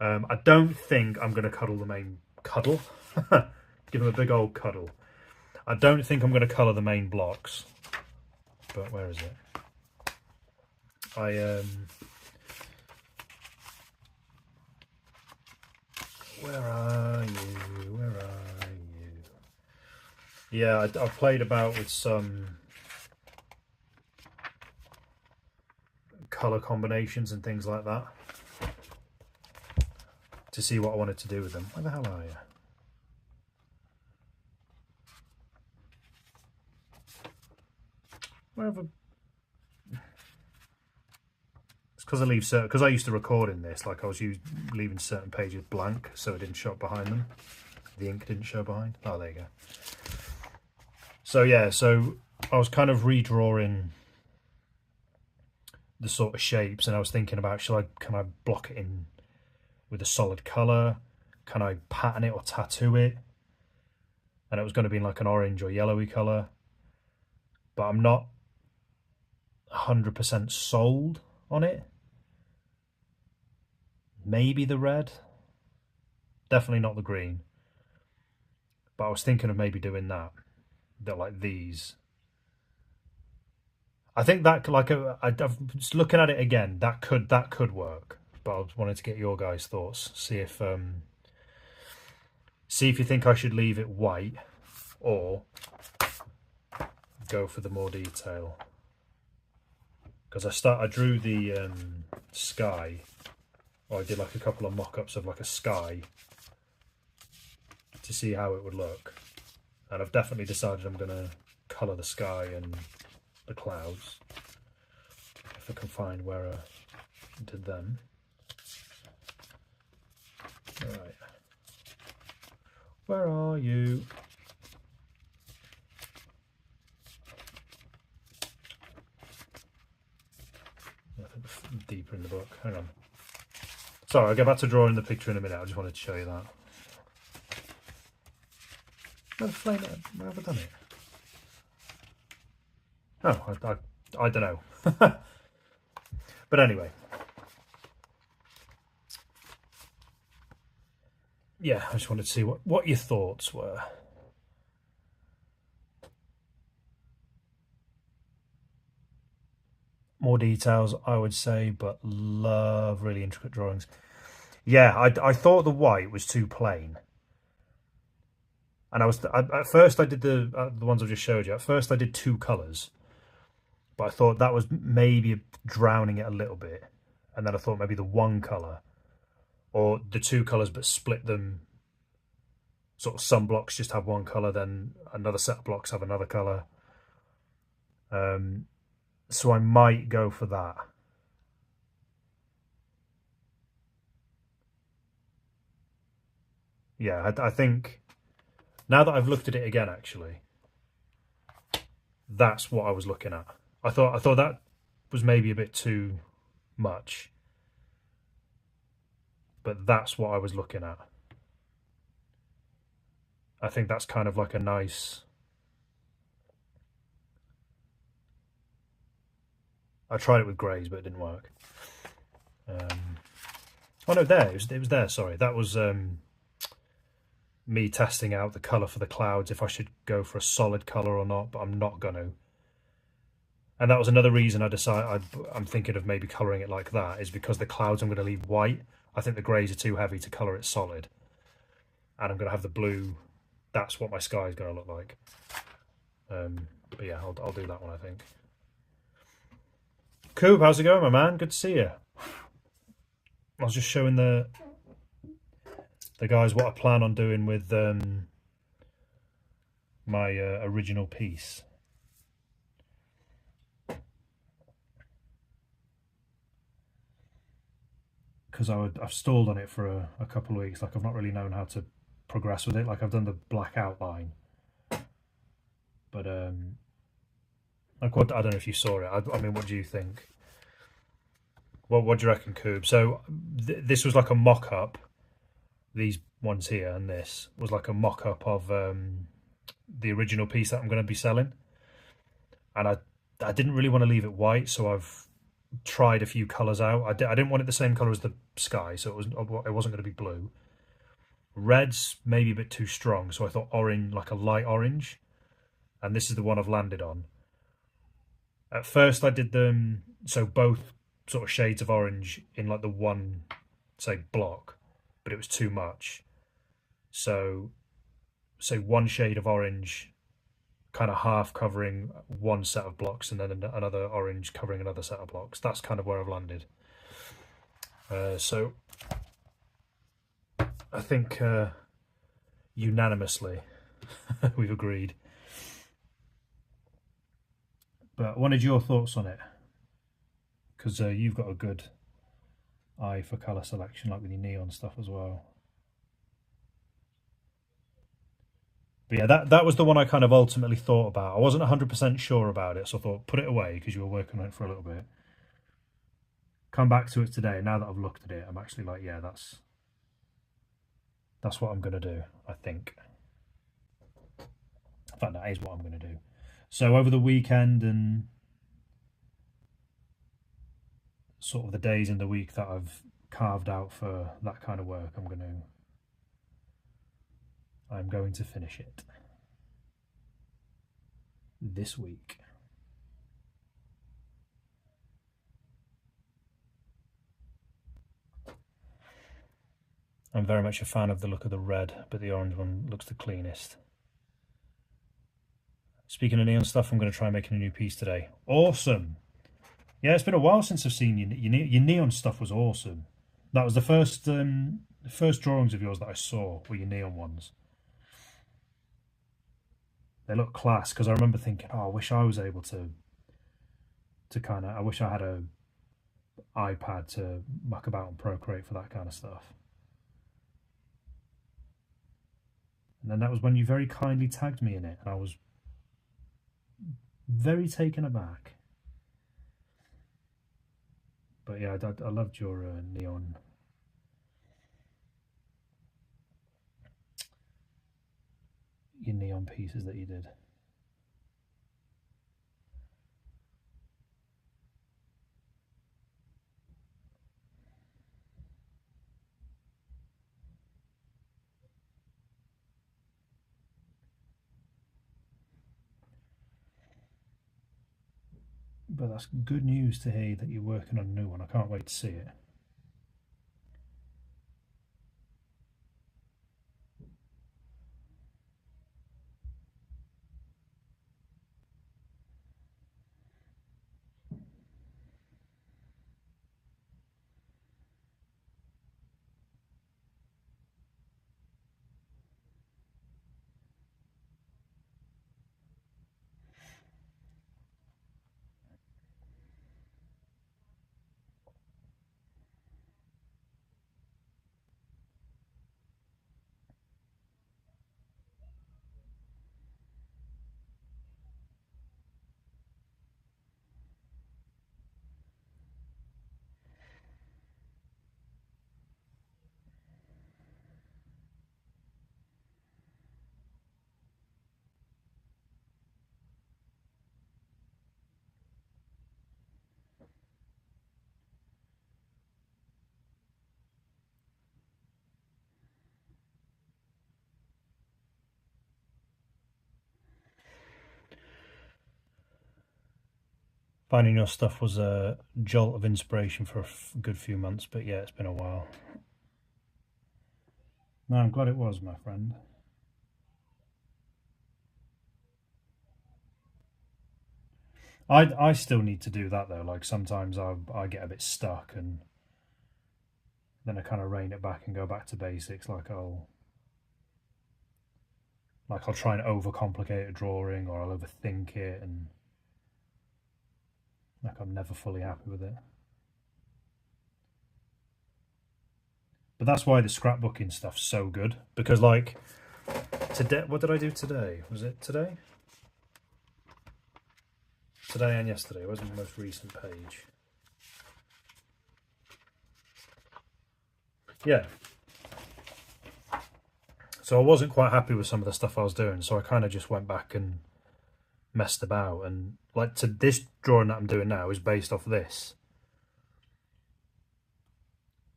I don't think I'm going to cuddle the main... Cuddle? Give them a big old cuddle. I don't think I'm going to colour the main blocks. But where is it? Where are you? Where are you? Yeah, I've played about with some colour combinations and things like that to see what I wanted to do with them. Where the hell are you? Wherever. It's because I leave certain, because I used to record in this, like I was leaving certain pages blank so it didn't show up behind them. The ink didn't show behind. Oh, there you go. So yeah, so I was kind of redrawing the sort of shapes, and I was thinking about, can I block it in with a solid colour? Can I pattern it or tattoo it? And it was going to be in like an orange or yellowy colour, but I'm not 100% sold on it. Maybe the red, definitely not the green, but I was thinking of maybe doing that like these. I think that, like, I'm just looking at it again, that could work, but I wanted to get your guys' thoughts, see if you think I should leave it white or go for the more detail. Because I drew the sky, or I did like a couple of mock-ups of like a sky to see how it would look, and I've definitely decided I'm going to colour the sky and the clouds, if I can find where I did them. Right, where are you? Deeper in the book. Hang on. Sorry, I'll get back to drawing the picture in a minute. I just wanted to show you that. Where have I done it? Oh, I don't know. But anyway. Yeah, I just wanted to see what your thoughts were. More details, I would say, but love really intricate drawings. Yeah, I thought the white was too plain, and at first I did the ones I just showed you. At first I did 2 colours, but I thought that was maybe drowning it a little bit, and then I thought maybe the 1 colour or the 2 colours but split them. Sort of some blocks just have 1 colour, then another set of blocks have another colour. So I might go for that. yeah, I think now that I've looked at it again, actually, that's what I was looking at. I thought that was maybe a bit too much, but that's what I was looking at. I think that's kind of like a nice. I tried it with greys, but it didn't work. Oh no, there it was there. Sorry, that was me testing out the colour for the clouds, if I should go for a solid colour or not, but I'm not going to. And that was another reason I decided I'm thinking of maybe colouring it like that, is because the clouds I'm going to leave white. I think the greys are too heavy to colour it solid. And I'm going to have the blue. That's what my sky is going to look like. But yeah, I'll do that one, I think. Coop, how's it going, my man? Good to see you. I was just showing the guys what I plan on doing with my original piece. Because I've stalled on it for a couple of weeks. Like, I've not really known how to progress with it. Like, I've done the black outline, but I don't know if you saw it. I mean, what do you think? What do you reckon, Coob? So this was like a mock-up. These ones here and this was like a mock-up of the original piece that I'm going to be selling. And I didn't really want to leave it white, so I've tried a few colours out. I didn't want it the same colour as the sky, so it wasn't going to be blue. Red's maybe a bit too strong, so I thought orange, like a light orange. And this is the one I've landed on. At first I did them, so both sort of shades of orange in like the one, say, block, but it was too much. So, say one shade of orange, kind of half covering one set of blocks, and then another orange covering another set of blocks. That's kind of where I've landed. So, I think unanimously we've agreed. But I wanted your thoughts on it, because you've got a good eye for colour selection, like with your neon stuff as well. But yeah, that was the one I kind of ultimately thought about. I wasn't 100% sure about it, so I thought, put it away, because you were working on it for a little bit. Come back to it today. Now that I've looked at it, I'm actually like, yeah, that's what I'm going to do, I think. In fact, that is what I'm going to do. So over the weekend and sort of the days in the week that I've carved out for that kind of work, I'm going to finish it this week. I'm very much a fan of the look of the red, but the orange one looks the cleanest. Speaking of neon stuff, I'm going to try making a new piece today. Awesome! Yeah, it's been a while since I've seen your neon stuff. Was awesome. That was the first drawings of yours that I saw were your neon ones. They look class, because I remember thinking, oh, I wish I was able to kind of, I wish I had a iPad to muck about and Procreate for that kind of stuff. And then that was when you very kindly tagged me in it, and I was very taken aback. But yeah, I loved your neon. Your neon pieces that you did. But that's good news to hear that you're working on a new one. I can't wait to see it. Finding your stuff was a jolt of inspiration for a good few months, but yeah, it's been a while. No, I'm glad it was, my friend. I still need to do that though. Like sometimes I get a bit stuck and then I kind of rein it back and go back to basics. I'll try and overcomplicate a drawing, or I'll overthink it, and like I'm never fully happy with it. But that's why the scrapbooking stuff's so good, because like today, what did I do today? Was it today? Today and yesterday. Where's my most recent page? Yeah. So I wasn't quite happy with some of the stuff I was doing, so I kind of just went back and messed about. And like to this drawing that I'm doing now is based off this.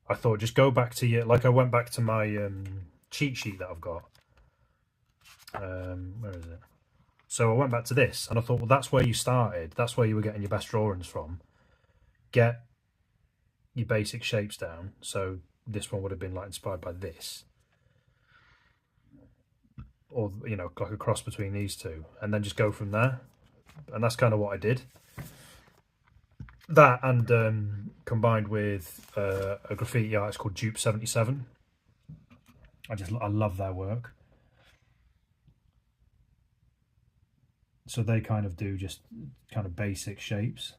I thought just go back to your, like I went back to my cheat sheet that I've got. Where is it? So I went back to this and I thought, well, that's where you started. That's where you were getting your best drawings from. Get your basic shapes down. So this one would have been like inspired by this. Or, you know, like a cross between these two. And then just go from there. And that's kind of what I did. That and combined with a graffiti artist called Dupe 77. I love their work. So they kind of do just kind of basic shapes.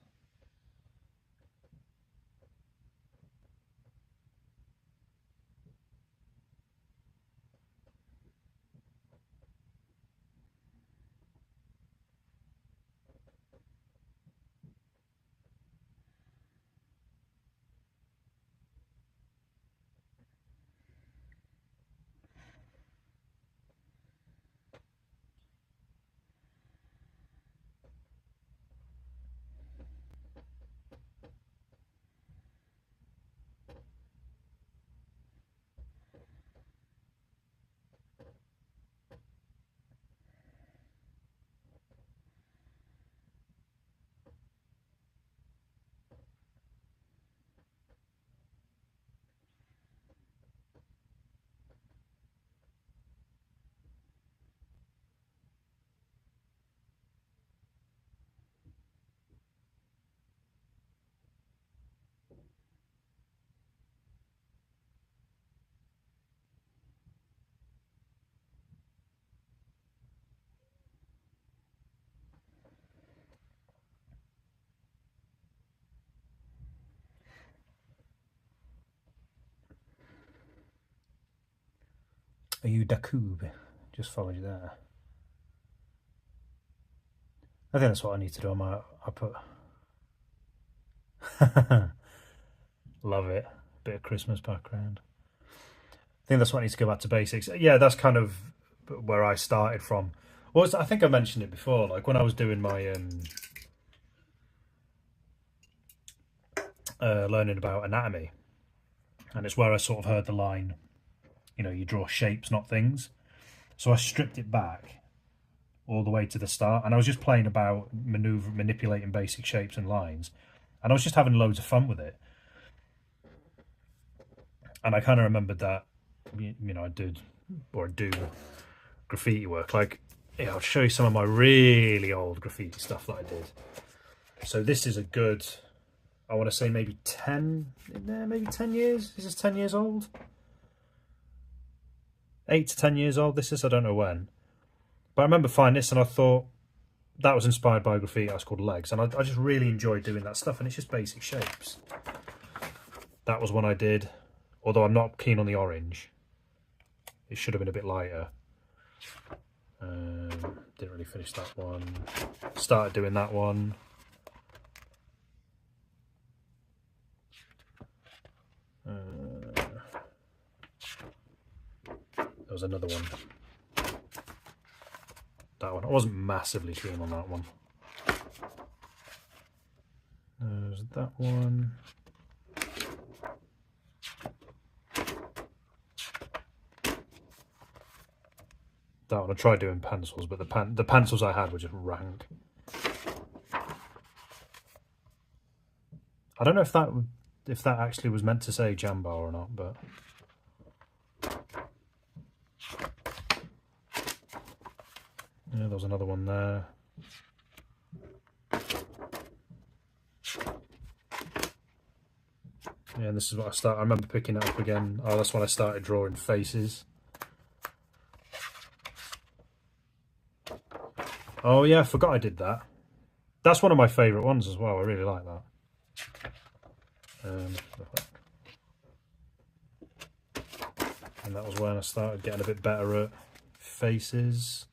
Are you Dakub? Just followed you there. I think that's what I need to do. I put love it. Bit of Christmas background. I think that's what I need to go back to basics. Yeah, that's kind of where I started from. Well, I think I mentioned it before. Like when I was doing my learning about anatomy, and it's where I sort of heard the line, you know, you draw shapes, not things. So I stripped it back all the way to the start, and I was just playing about manipulating basic shapes and lines, and I was just having loads of fun with it. And I kind of remembered that, you know, I do graffiti work. Like, yeah, I'll show you some of my really old graffiti stuff that I did. So this is a good, I want to say maybe 10 years. Is this 10 years old? 8 to 10 years old, this is, I don't know when. But I remember finding this and I thought that was inspired by a graffiti artist called Legs. And I just really enjoyed doing that stuff, and it's just basic shapes. That was one I did, although I'm not keen on the orange. It should have been a bit lighter. Didn't really finish that one. Started doing that one. There was another one. That one. I wasn't massively keen on that one. There's that one. That one. I tried doing pencils, but the pencils I had were just rank. I don't know if that actually was meant to say Jambar or not, but yeah, there was another one there. Yeah, and this is what I remember picking it up again. Oh, that's when I started drawing faces. Oh yeah, I forgot I did that. That's one of my favourite ones as well. I really like that. And that was when I started getting a bit better at faces.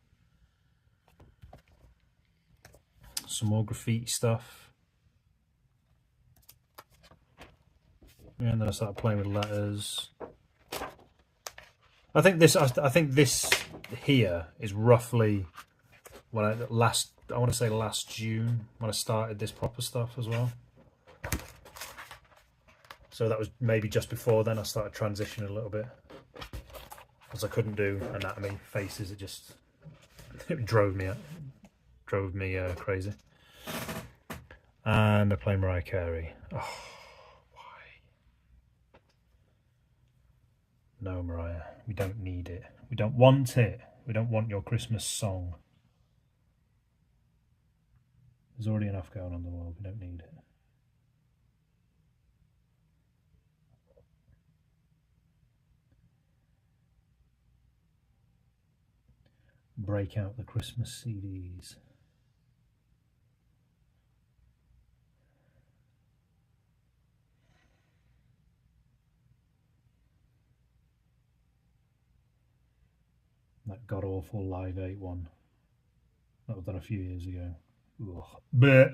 Some more graffiti stuff. Yeah, and then I started playing with letters. I think this here is roughly when I want to say last June when I started this proper stuff as well. So that was maybe just before then I started transitioning a little bit, because I couldn't do anatomy, faces. It drove me crazy. And I play Mariah Carey. Oh, why? No, Mariah, we don't need it. We don't want it. We don't want your Christmas song. There's already enough going on in the world. We don't need it. Break out the Christmas CDs. That god-awful Live 8 one. That was done a few years ago. Ugh. But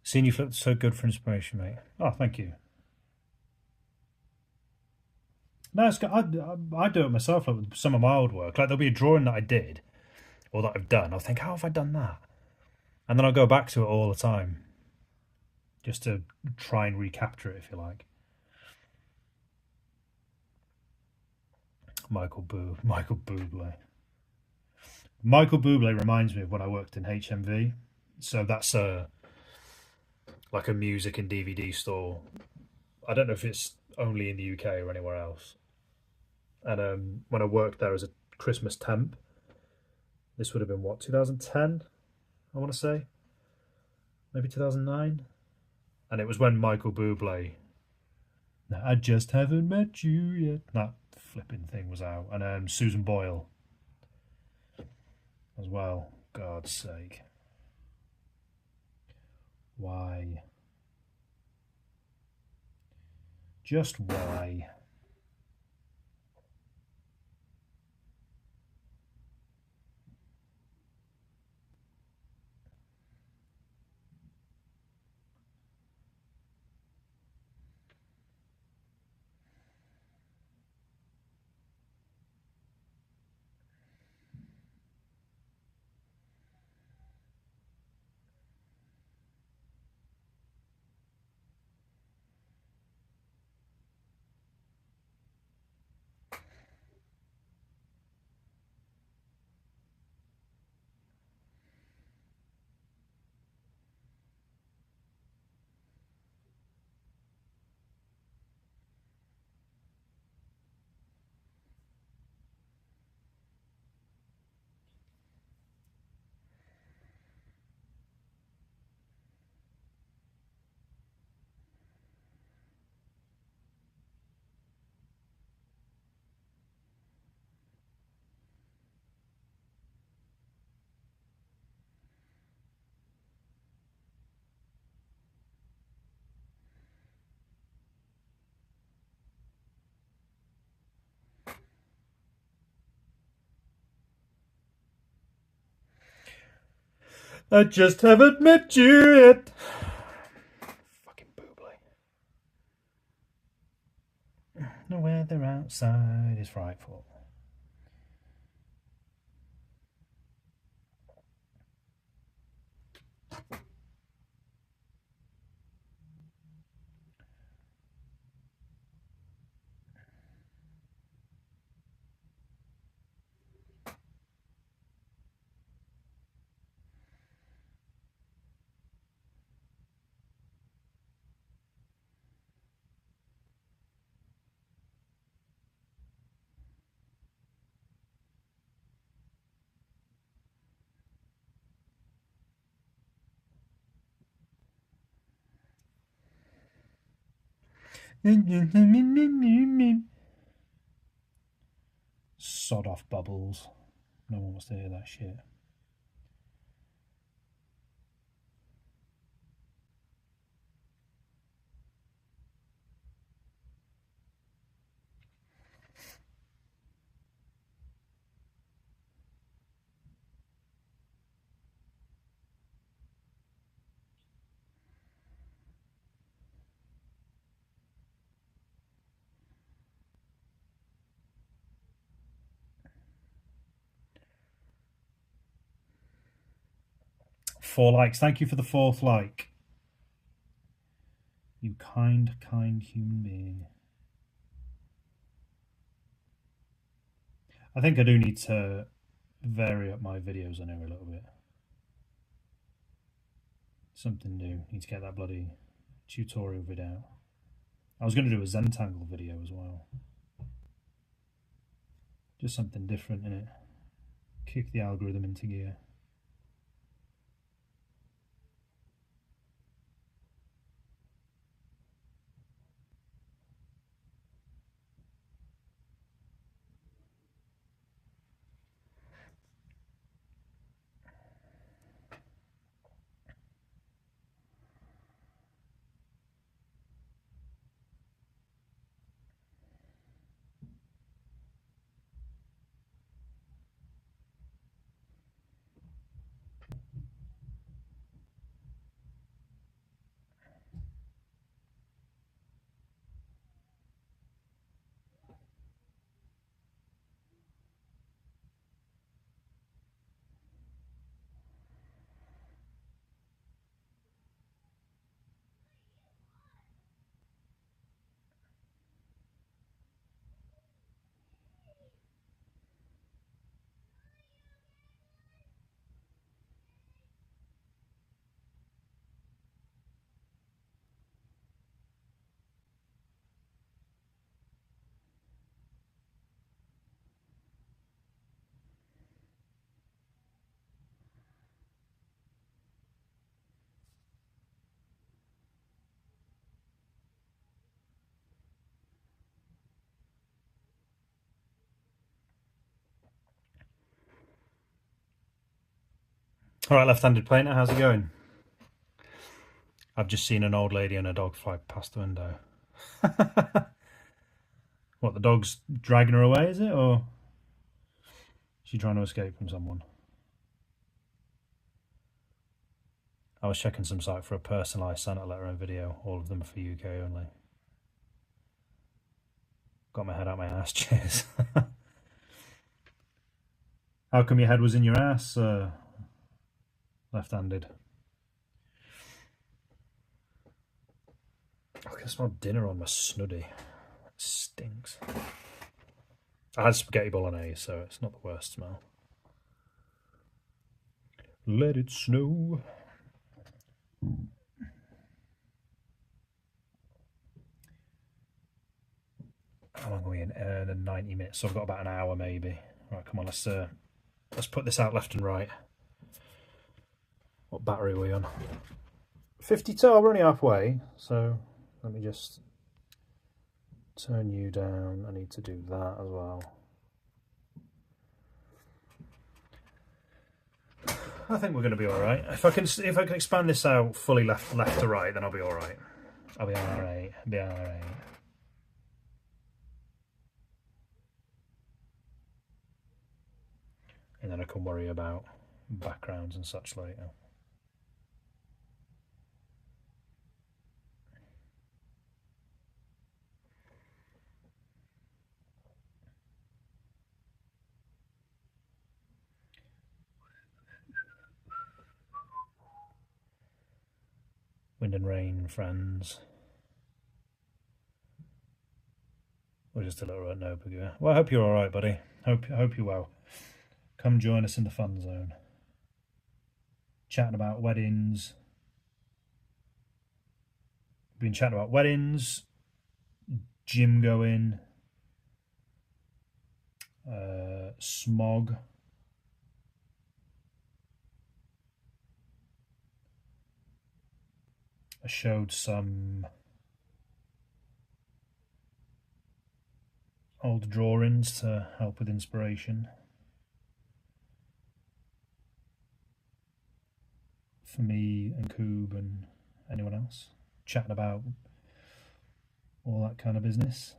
seeing you flip so good for inspiration, mate. Oh, thank you. No, it's good. I do it myself, like with some of my old work. Like there'll be a drawing that I did or that I've done. I'll think, how have I done that? And then I'll go back to it all the time, just to try and recapture it, if you like. Michael Bublé. Michael Bublé reminds me of when I worked in HMV. So that's like a music and DVD store. I don't know if it's only in the UK or anywhere else. And when I worked there as a Christmas temp, this would have been what, 2010? I want to say, maybe 2009. And it was when Michael Bublé, I just haven't met you yet, that flipping thing was out, and Susan Boyle as well. God's sake, why? Just why? I just haven't met you yet. Fucking boobly. The weather outside is frightful. Sod off, Bubbles. No one wants to hear that shit. Four likes. Thank you for the fourth like. You kind human being. I think I do need to vary up my videos on here a little bit. Something new. Need to get that bloody tutorial vid out. I was going to do a Zentangle video as well. Just something different in it. Kick the algorithm into gear. Alright, left-handed painter, how's it going? I've just seen an old lady and a dog fly past the window. What, the dog's dragging her away, is it? Or is she trying to escape from someone? I was checking some site for a personalised Santa letter and video. All of them are for UK only. Got my head out my ass, cheers. How come your head was in your ass, left-handed? I can smell dinner on my snuddy. It stinks. I had spaghetti bolognese, so it's not the worst smell. Let it snow. How long are we in? 90 minutes, so I've got about an hour maybe. Right, come on, let's put this out left and right. What battery are we on? 52, we're only halfway, so let me just turn you down. I need to do that as well. I think we're going to be all right. If I can expand this out fully left to right, then I'll be all right. I'll be all right. Be all right. And then I can worry about backgrounds and such later. Wind and rain, friends. We're just a little right now, Pagua. Well, I hope you're alright, buddy. Hope you're well. Come join us in the fun zone. Chatting about weddings. Been chatting about weddings, gym going, smog. I showed some old drawings to help with inspiration for me and Coob and anyone else, chatting about all that kind of business.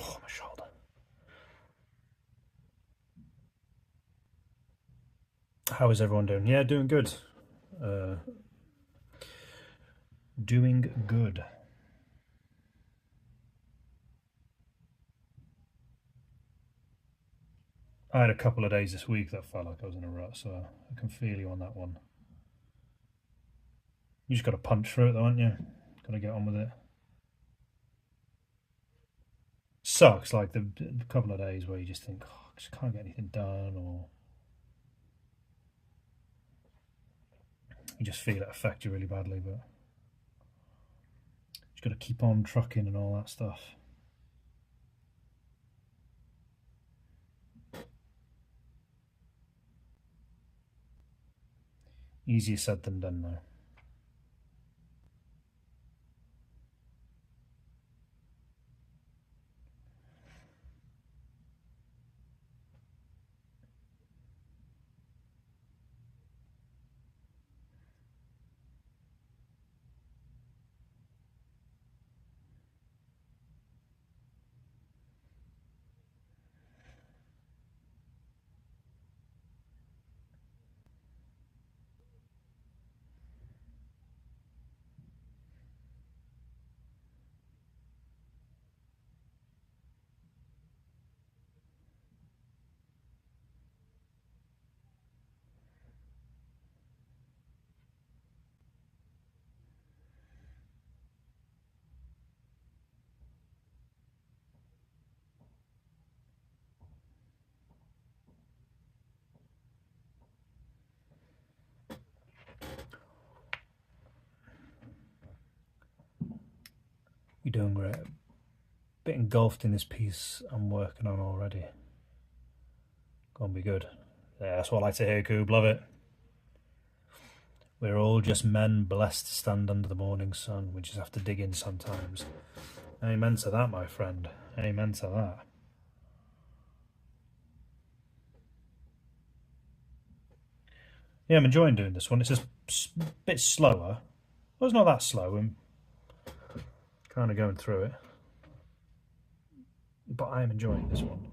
Oh, my shoulder. How is everyone doing? Yeah, doing good. Doing good. I had a couple of days this week that felt like I was in a rut, so I can feel you on that one. You just got to punch through it though, aren't you? Got to get on with it. Sucks, like the couple of days where you just think, oh, I just can't get anything done, or you just feel it affect you really badly, but you just got to keep on trucking and all that stuff. Easier said than done though. You're doing great. A bit engulfed in this piece I'm working on already. Gonna be good. Yeah, that's what I like to hear, Coob. Love it. We're all just men blessed to stand under the morning sun. We just have to dig in sometimes Amen to that, my friend. Amen to that. Yeah, I'm enjoying doing this one. It's just a bit slower. Well, it's not that slow. I'm kind of going through it. But I am enjoying this one.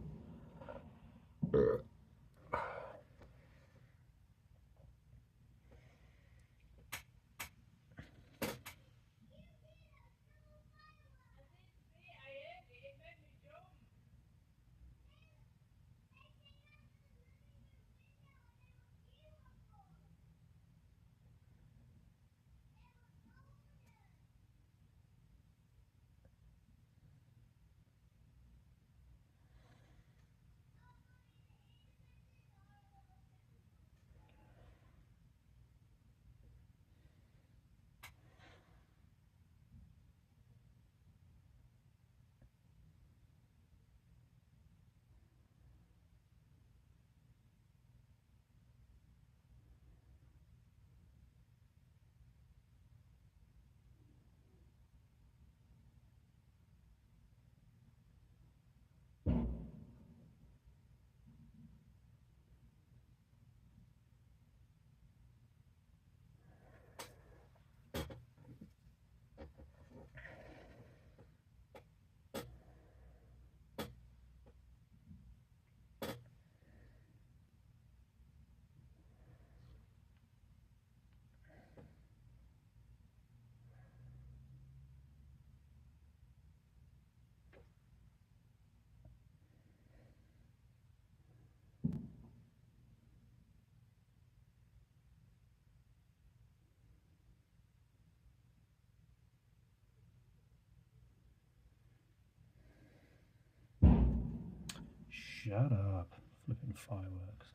Shut up. Flipping fireworks.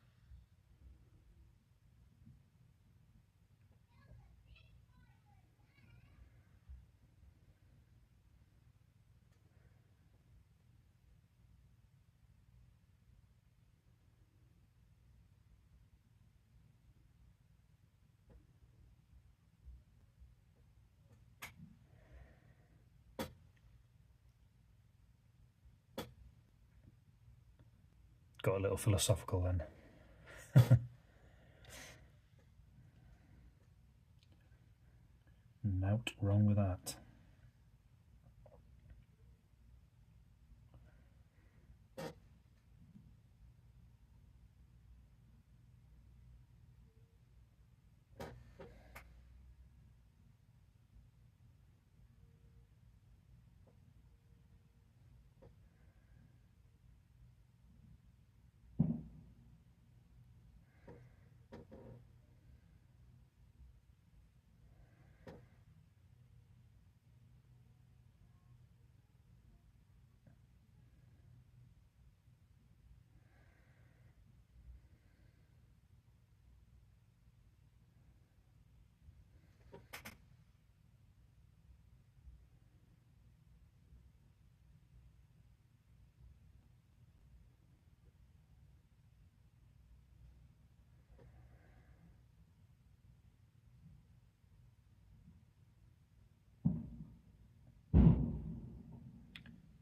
Got a little philosophical then. Nout wrong with that.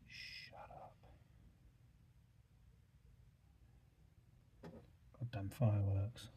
Shut up. Goddamn fireworks.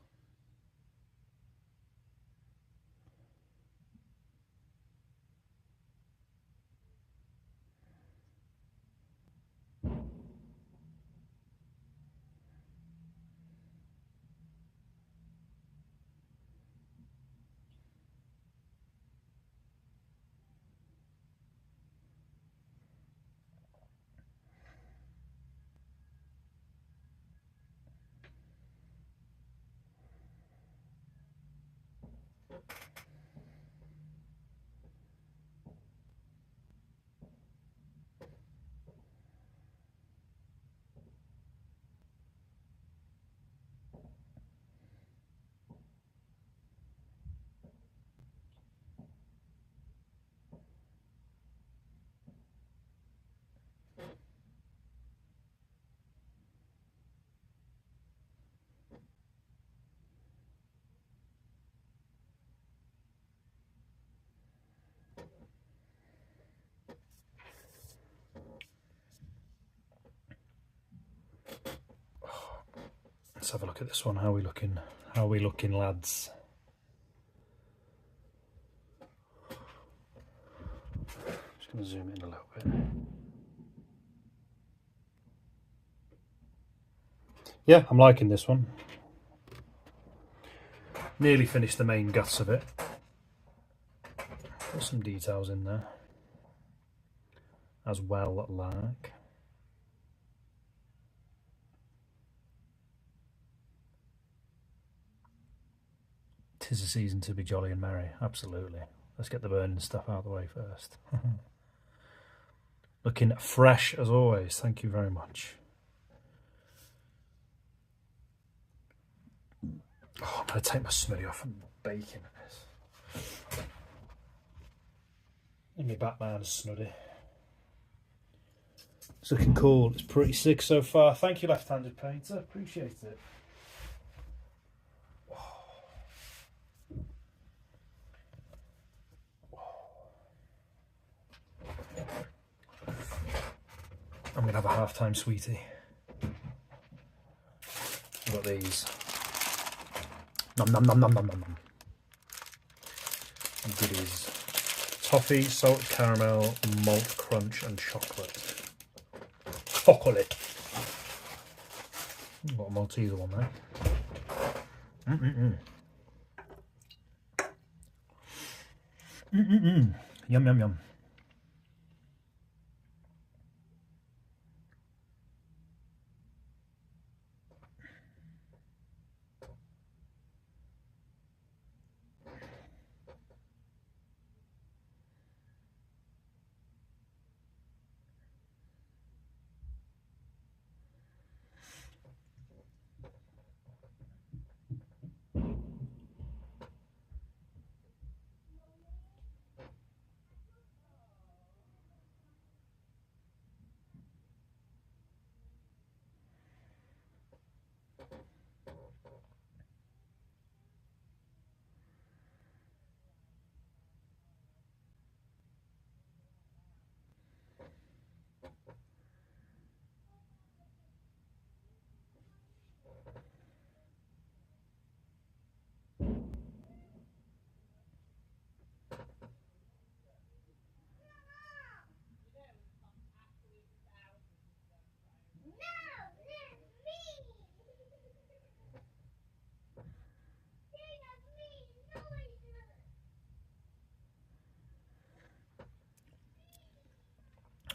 Let's have a look at this one. How are we looking? How are we looking, lads? Just going to zoom in a little bit. Yeah, I'm liking this one. Nearly finished the main guts of it. Got some details in there as well, like. Tis a season to be jolly and merry, absolutely. Let's get the burning stuff out of the way first. Looking fresh as always, thank you very much. Oh, I'm going to take my smoothie off and baking this. In my Batman snuddy. It's looking cool, it's pretty sick so far. Thank you, left-handed painter, appreciate it. I'm going to have a half-time sweetie. I've got these. Nom nom nom nom nom nom nom. Goodies. Toffee, salt, caramel, malt crunch and chocolate. Chocolate. Got a Malteser one there. Yum yum yum.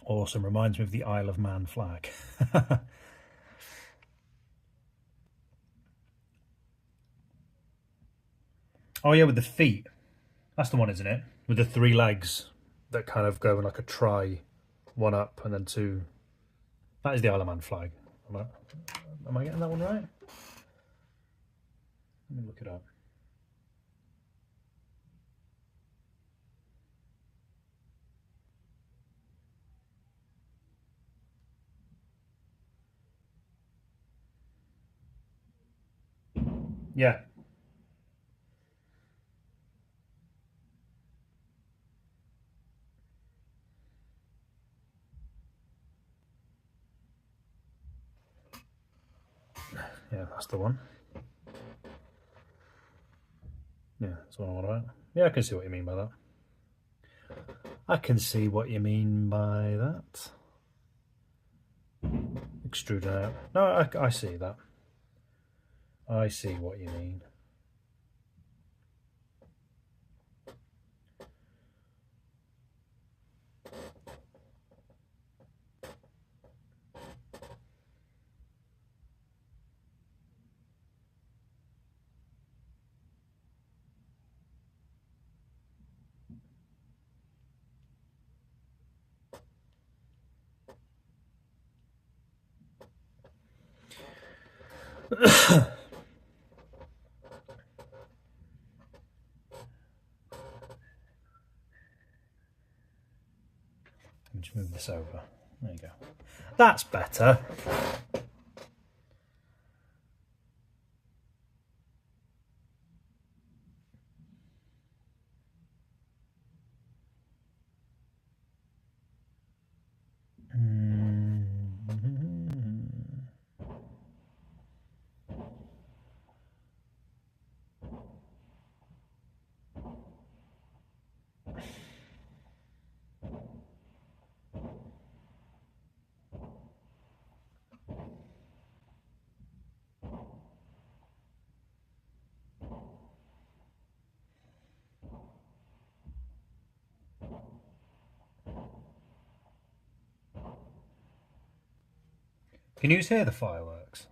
Awesome, reminds me of the Isle of Man flag. Oh yeah, with the feet. That's the one, isn't it? With the 3 legs that kind of go in like a try, one up and then 2. That is the Isle of Man flag. Am I getting that one right? Let me look it up. Yeah. Yeah, that's the one. Yeah, that's what I'm on about. Yeah, I can see what you mean by that. I can see what you mean by that. Extrude out. No, I see that. I see what you mean. Let me just move this over. There you go. That's better. Can you hear the fireworks?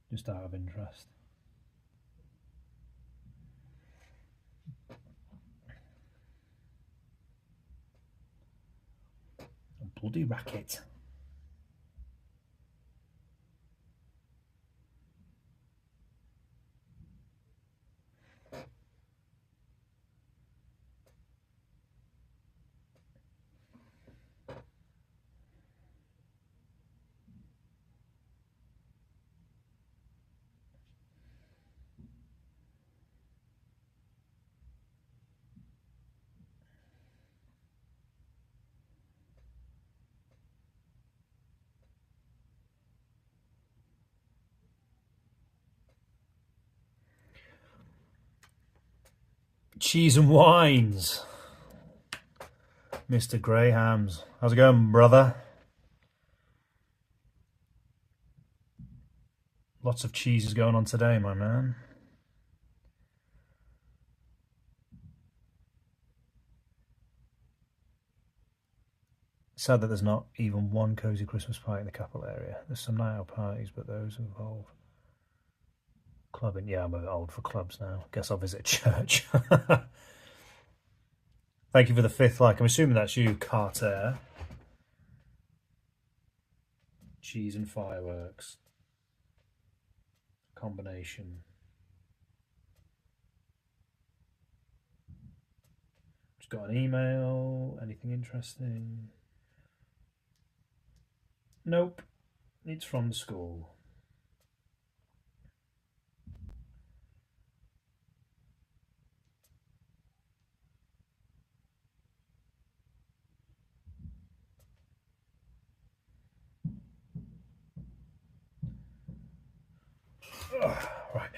Just out of interest. A bloody racket. Cheese and wines. Mr. Grahams. How's it going, brother? Lots of cheeses going on today, my man. Sad that there's not even one cosy Christmas party in the capital area. There's some night out parties, but those involve clubbing. Yeah, I'm a bit old for clubs now. Guess I'll visit a church. Thank you for the 5th like. I'm assuming that's you, Carter. Cheese and fireworks. Combination. Just got an email. Anything interesting? Nope. It's from school. Right.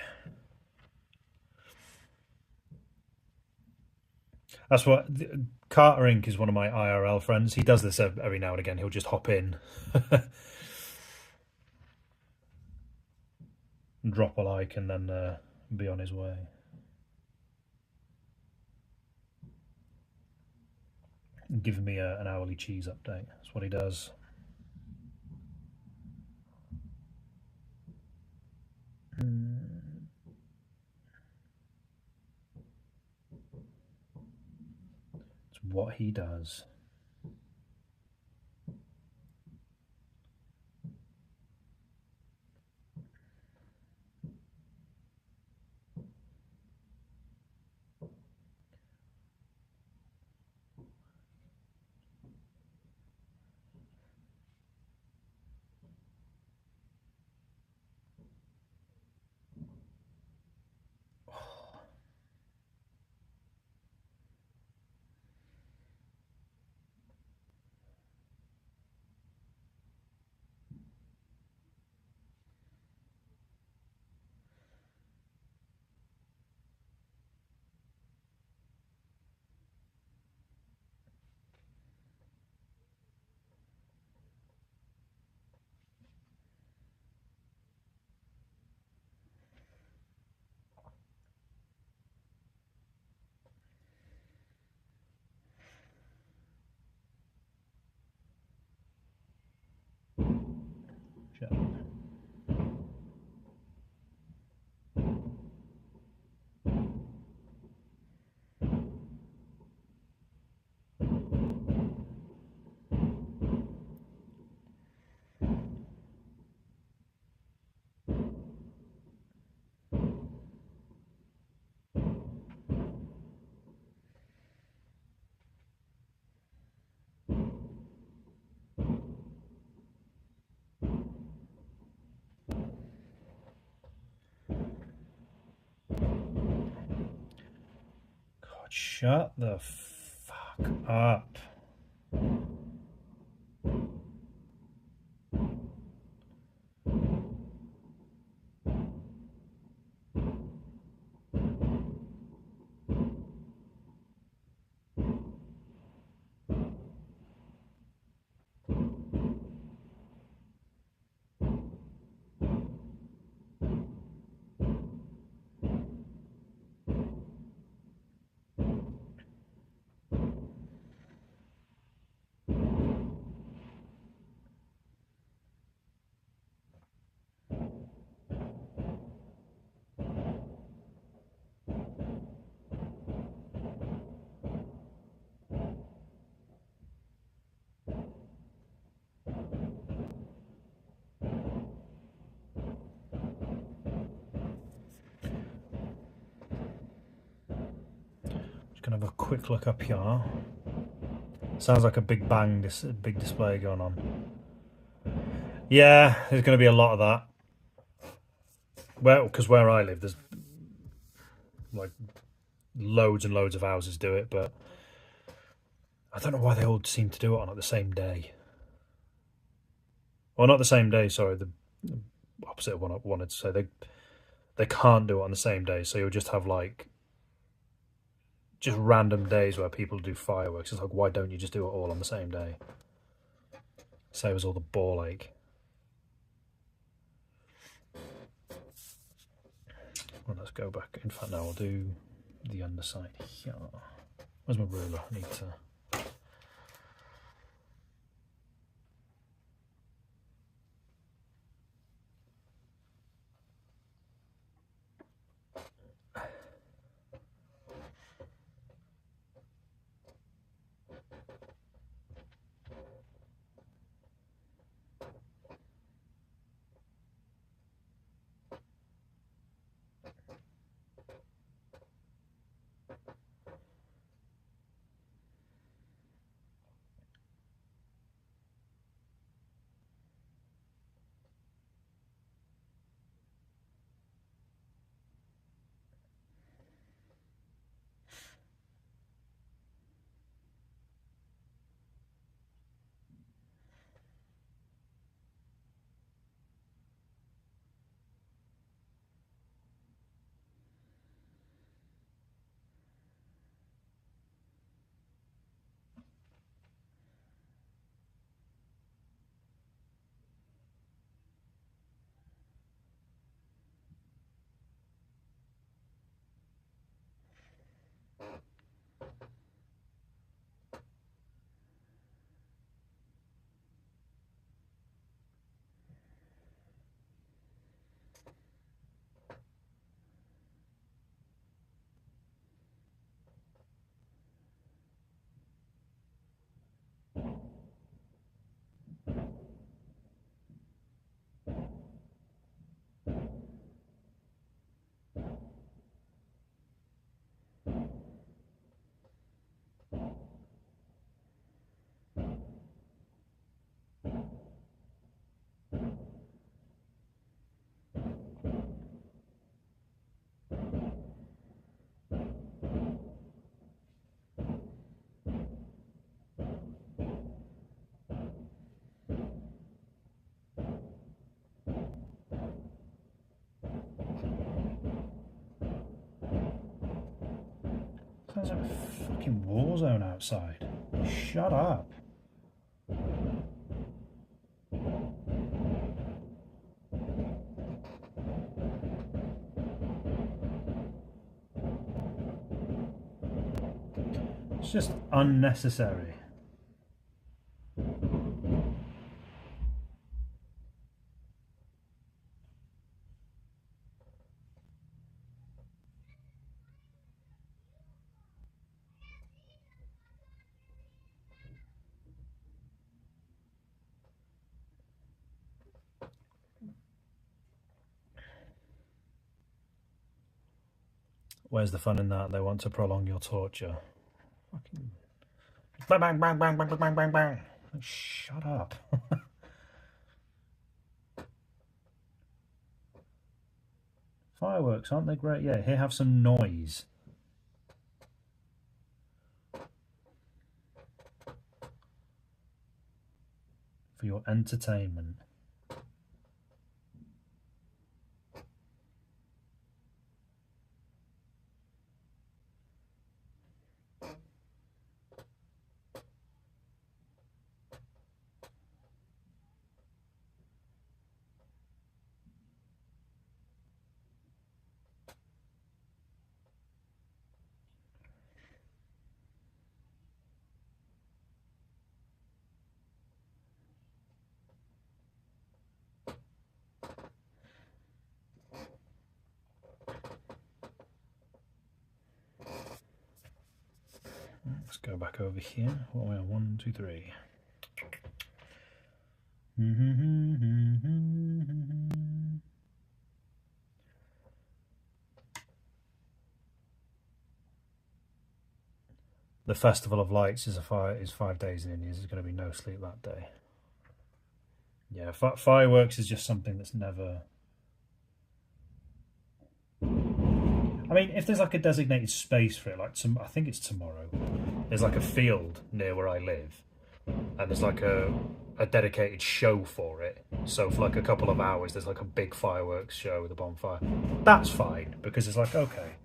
That's what Carter Inc. is one of my IRL friends. He does this every now and again. He'll just hop in, and drop a like, and then be on his way. And giving me an hourly cheese update. That's what he does. It's what he does. God, shut the fuck up. can have a quick look up here. Sounds like a big bang, big display going on. Yeah, there's going to be a lot of that. Well, because where I live, there's like loads and loads of houses do it, but I don't know why they all seem to do it on the same day. Well, not the same day, sorry, the opposite of what I wanted to say. They can't do it on the same day, so you'll just have like just random days where people do fireworks. It's like, why don't you just do it all on the same day? Saves all the ball ache. Well, let's go back. In fact, no, I'll do the underside here. Where's my ruler? I need to... Sounds like a fucking war zone outside. Shut up. It's just unnecessary. Where's the fun in that? They want to prolong your torture. Fucking bang, bang, bang, bang, bang, bang, bang, bang. Shut up. Fireworks, aren't they great? Yeah, here, have some noise. For your entertainment. Let's go back over here. What are we on? 1, 2, 3. the Festival of Lights is 5 days in India. There's going to be no sleep that day. Yeah, fireworks is just something that's never... I mean, if there's like a designated space for it, like I think it's tomorrow, there's like a field near where I live, and there's like a dedicated show for it. So for like a couple of hours, there's like a big fireworks show with a bonfire. That's fine, because it's like, okay,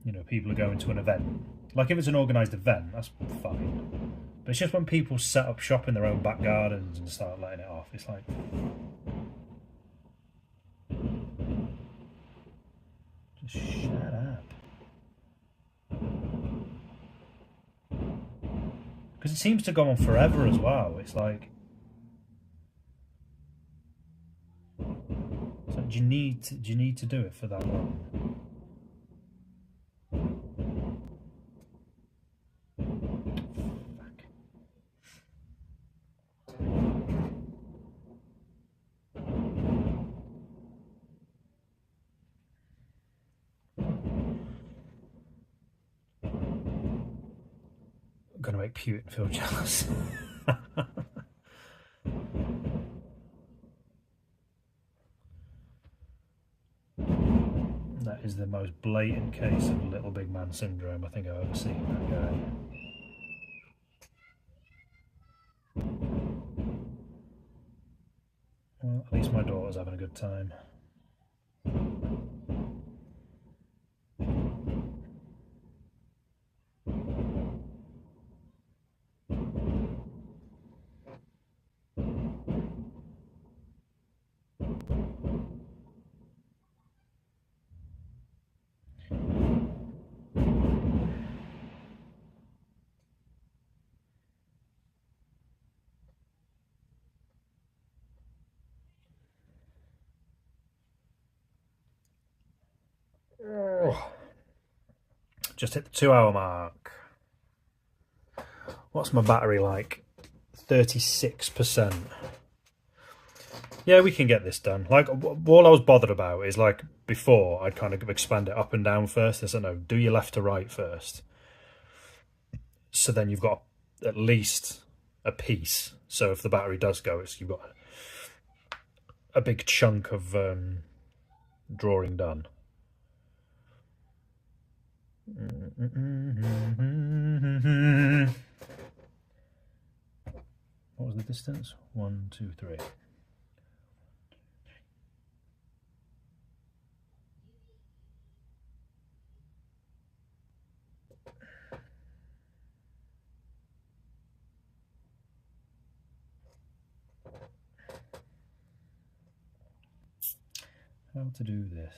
you know, people are going to an event. Like if it's an organised event, that's fine. But it's just when people set up shop in their own back gardens and start letting it off, it's like... Just shut up. Because it seems to go on forever as well. It's like... So do you need to do it for that long? I'm gonna make Putin feel jealous. That is the most blatant case of little big man syndrome I think I've ever seen. That guy. Well, at least my daughter's having a good time. Just hit the 2-hour mark. What's my battery like? 36%. Yeah, we can get this done. Like, all I was bothered about is, like, before, I'd kind of expand it up and down first. I said, no, do your left to right first. So then you've got at least a piece. So if the battery does go, you've got a big chunk of drawing done. What was the distance? 1, 2, 3. How to do this?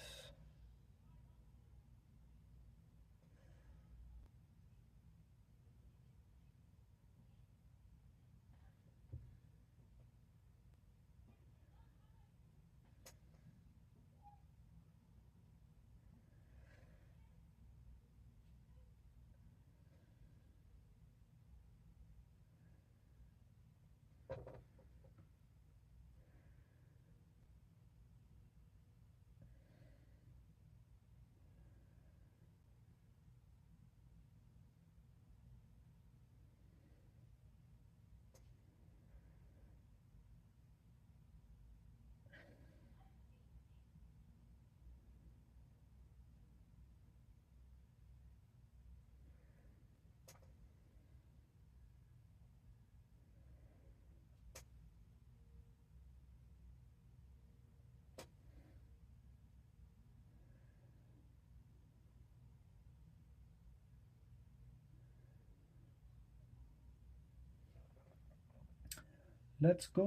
Let's go.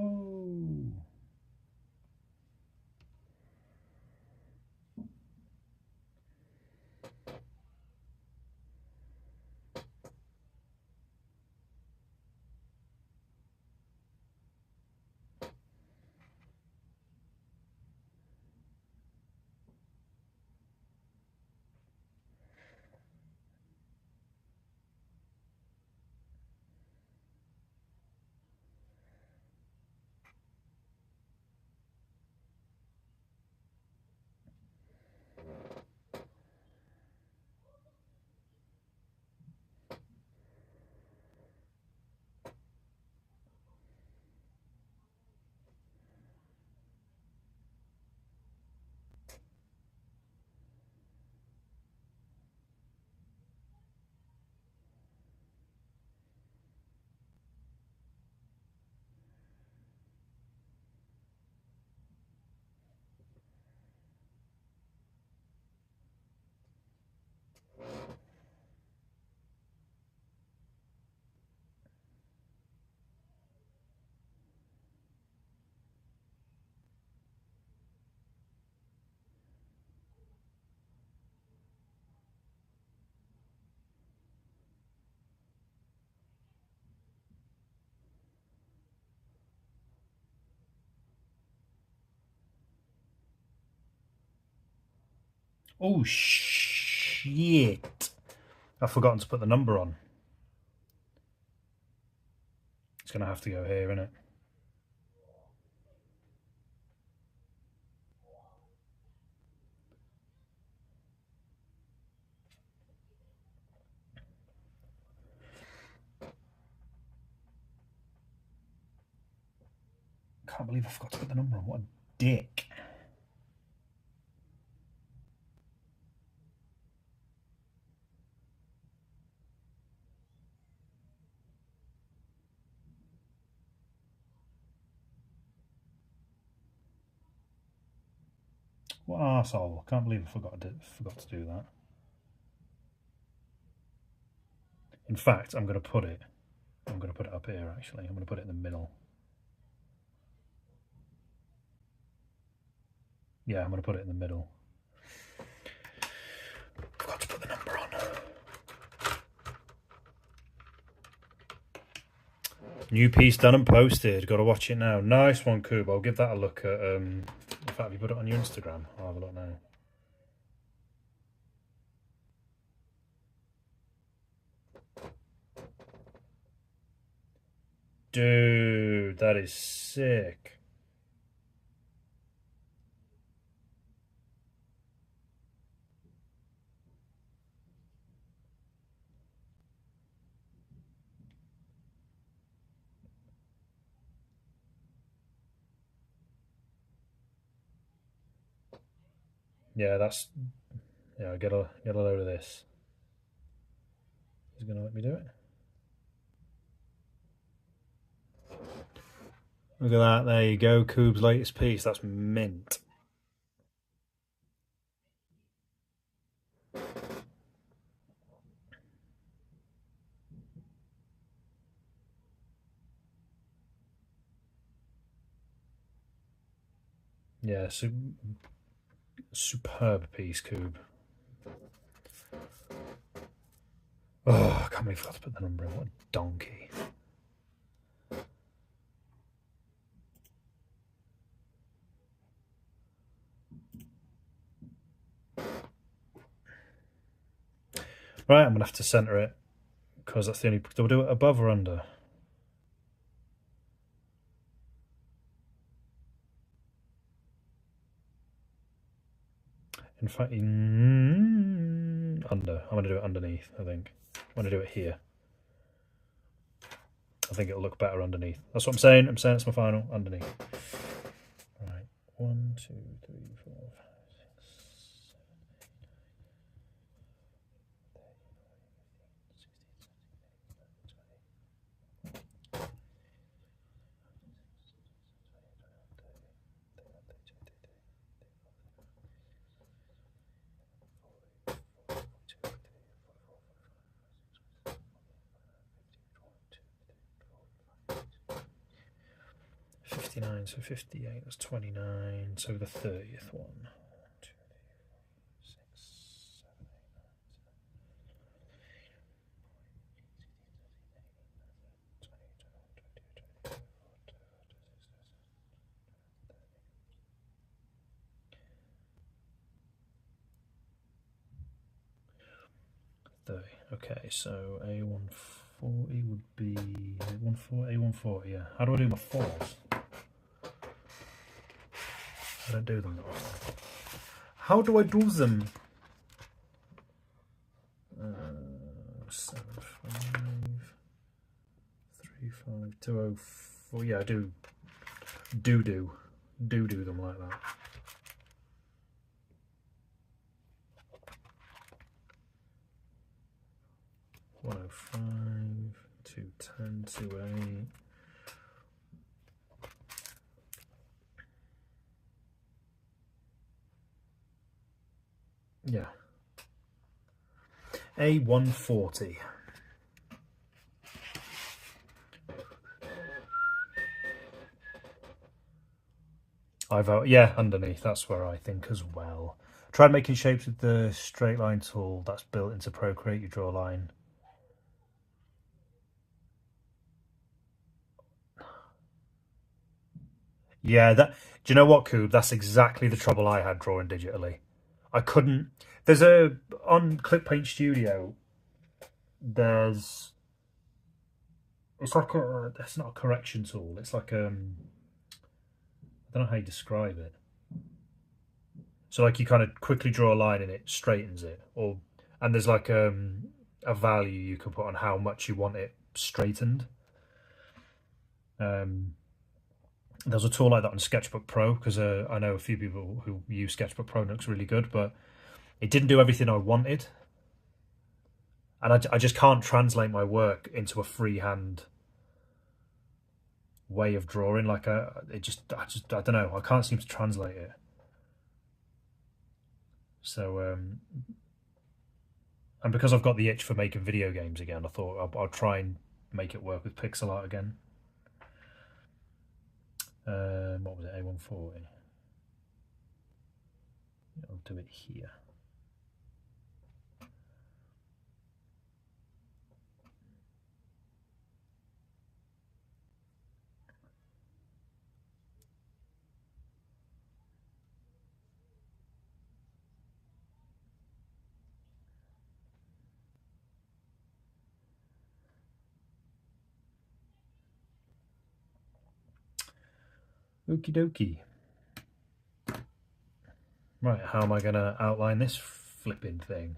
Oh, shit. I've forgotten to put the number on. It's going to have to go here, isn't it? Can't believe I forgot to put the number on. What a dick. What an arsehole. Can't believe I forgot to do that. In fact, I'm going to put it up here, actually. I'm going to put it in the middle. Yeah, I'm going to put it in the middle. Forgot to put the number on. New piece done and posted. Got to watch it now. Nice one, Coob. I'll give that a look at... in fact, have you put it on your Instagram? I'll have a look now. Dude, that is sick. Yeah, that's... Yeah, get a load of this. He's going to let me do it. Look at that. There you go. Coob's latest piece. That's mint. Yeah, superb piece, Coob. Oh, I can't believe I forgot to put the number in. What a donkey. Right, I'm going to have to centre it, because that's the only... Do we do it above or under? In fact, under. I'm going to do it underneath, I think. I'm going to do it here. I think it'll look better underneath. That's what I'm saying. I'm saying it's my final. Underneath. Right. 1, 2, 3, 4, 5, 59, so 58, that's 29, so the 30th one. 1, 2, 3, 4, 5, 6, 7, 8, 9, 10, 11, 12, 13, 14, 15, 16, 17, 18, 19, 20, 21, 22, 23, 24, 25, 26, 27, 28, 29, 30. Okay, so A140 would be A140, yeah. How do I do my fours? I don't do them that often. How do I do them? 7, 5, 3, 5, 2, 0, 4. Yeah, I do them like that. One oh five, 210, 28. Yeah. A140. Yeah, underneath. That's where I think as well. Tried making shapes with the straight line tool that's built into Procreate. You draw a line. Yeah, do you know what, Coob? That's exactly the trouble I had drawing digitally. I couldn't. There's a on Clip Paint Studio. There's it's like a. It's not a correction tool. It's like I don't know how you describe it. So like you kind of quickly draw a line and it straightens it, or and there's like a value you can put on how much you want it straightened. There's a tool like that on Sketchbook Pro because I know a few people who use Sketchbook Pro and it looks really good, but it didn't do everything I wanted, and I just can't translate my work into a freehand way of drawing. Like I don't know. I can't seem to translate it. So and because I've got the itch for making video games again, I thought I'll try and make it work with pixel art again. What was it, A140? I'll do it here. Okie dokie. Right, how am I going to outline this flipping thing?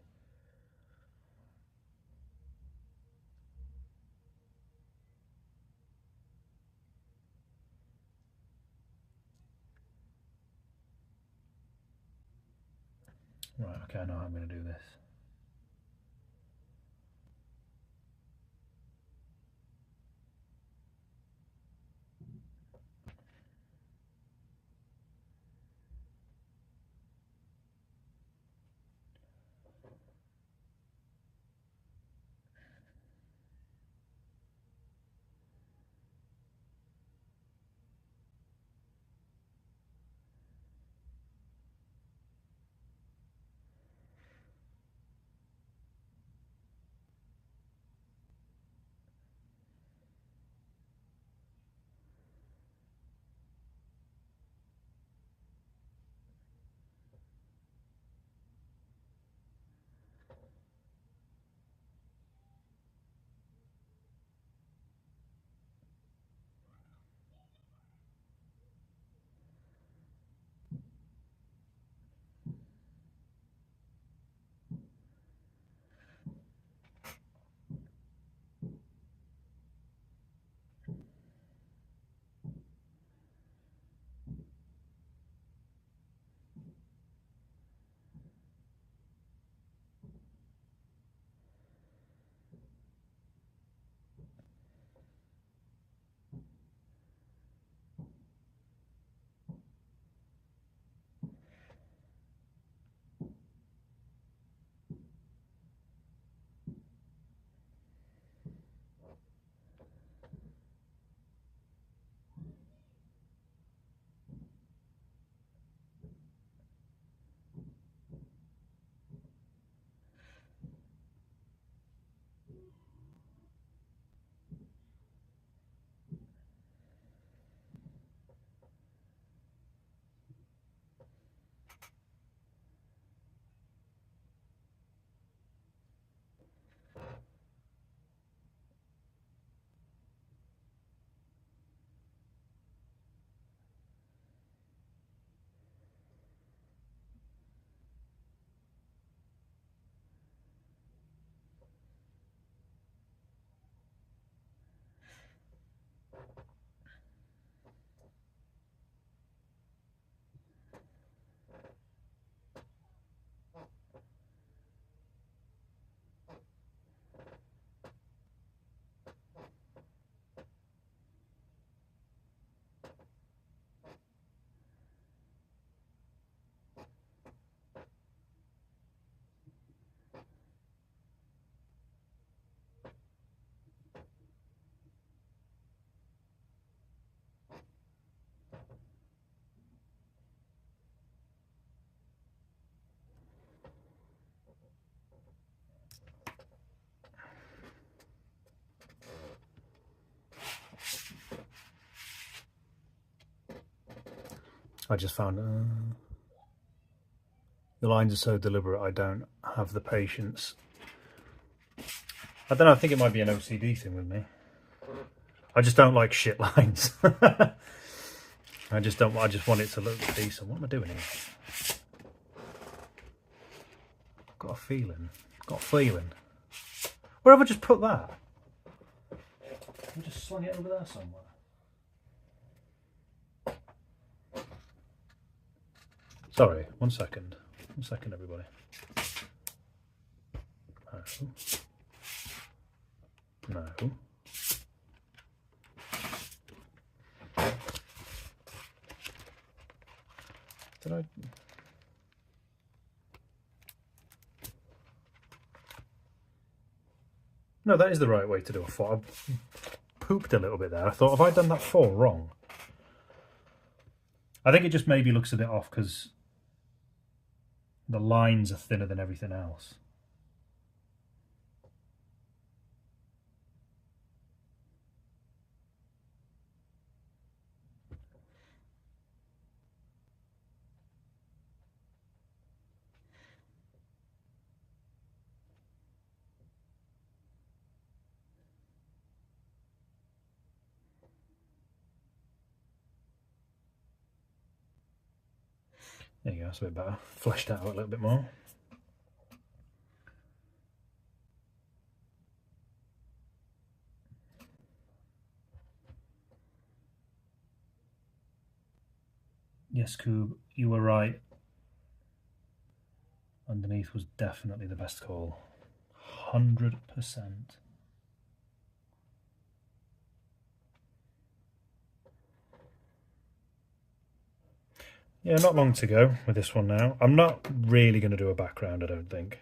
Right, okay, I know how I'm going to do this. I just found The lines are so deliberate, I don't have the patience. I don't know, I think it might be an OCD thing with me. I just don't like shit lines. I just want it to look decent. What am I doing here? Got a feeling. Where have I just put that? I just slung it over there somewhere. Sorry, one second. One second, everybody. No. Did I? No, that is the right way to do a 4. I pooped a little bit there. I thought, have I done that 4 wrong? I think it just maybe looks a bit off because the lines are thinner than everything else. There you go, that's a bit better. Fleshed out a little bit more. Yes, Coob, you were right. Underneath was definitely the best call. 100%. Yeah, not long to go with this one now. I'm not really going to do a background, I don't think.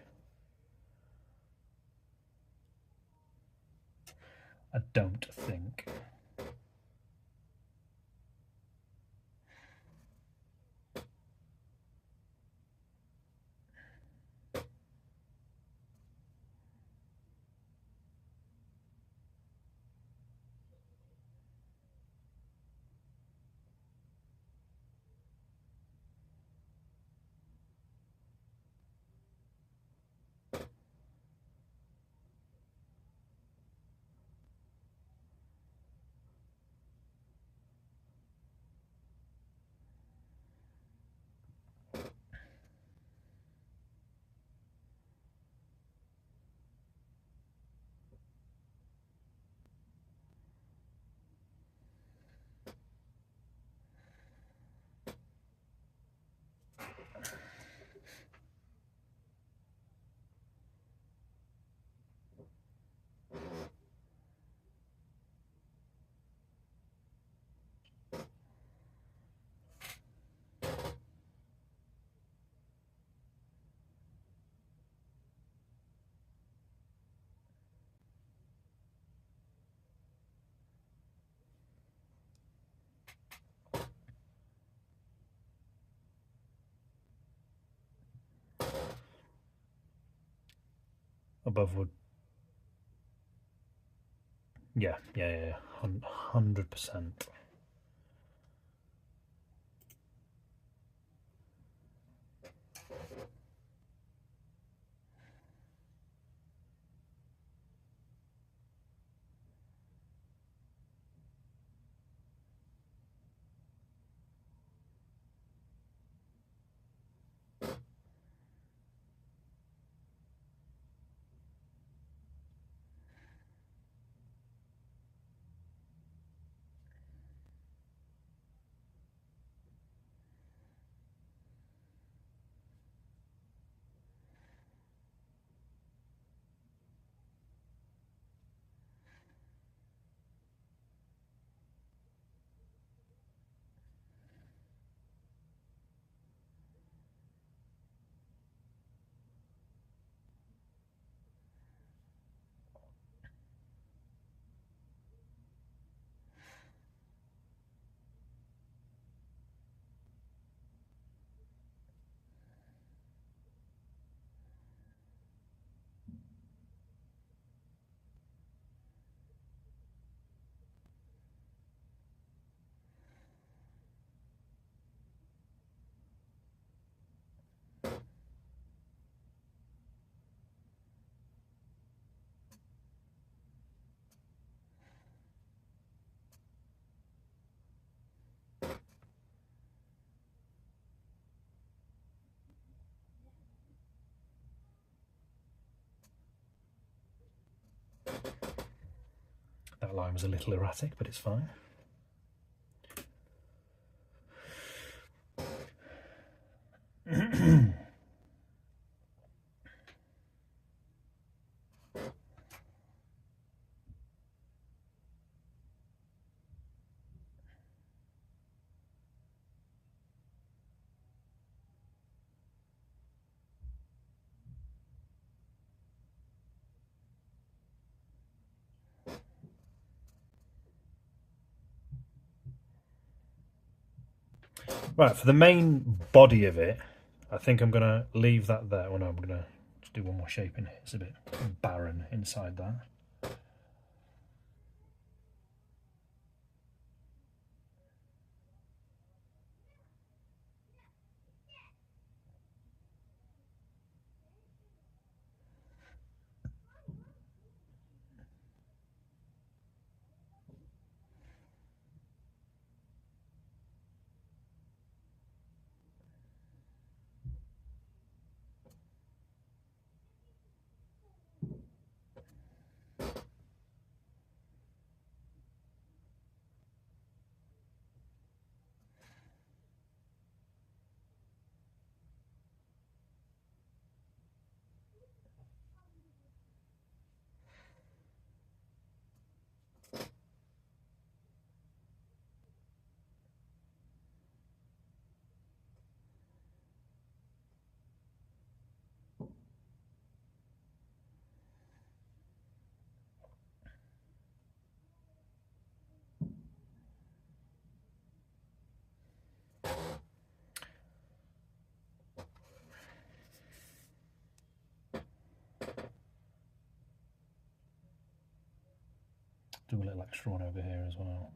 I don't think. Above wood. Yeah, 100%. that line was a little erratic, but it's fine. Right, for the main body of it, I think I'm going to leave that there. Oh no, I'm going to just do one more shape in here. It's a bit barren inside that. Do a little extra one over here as well.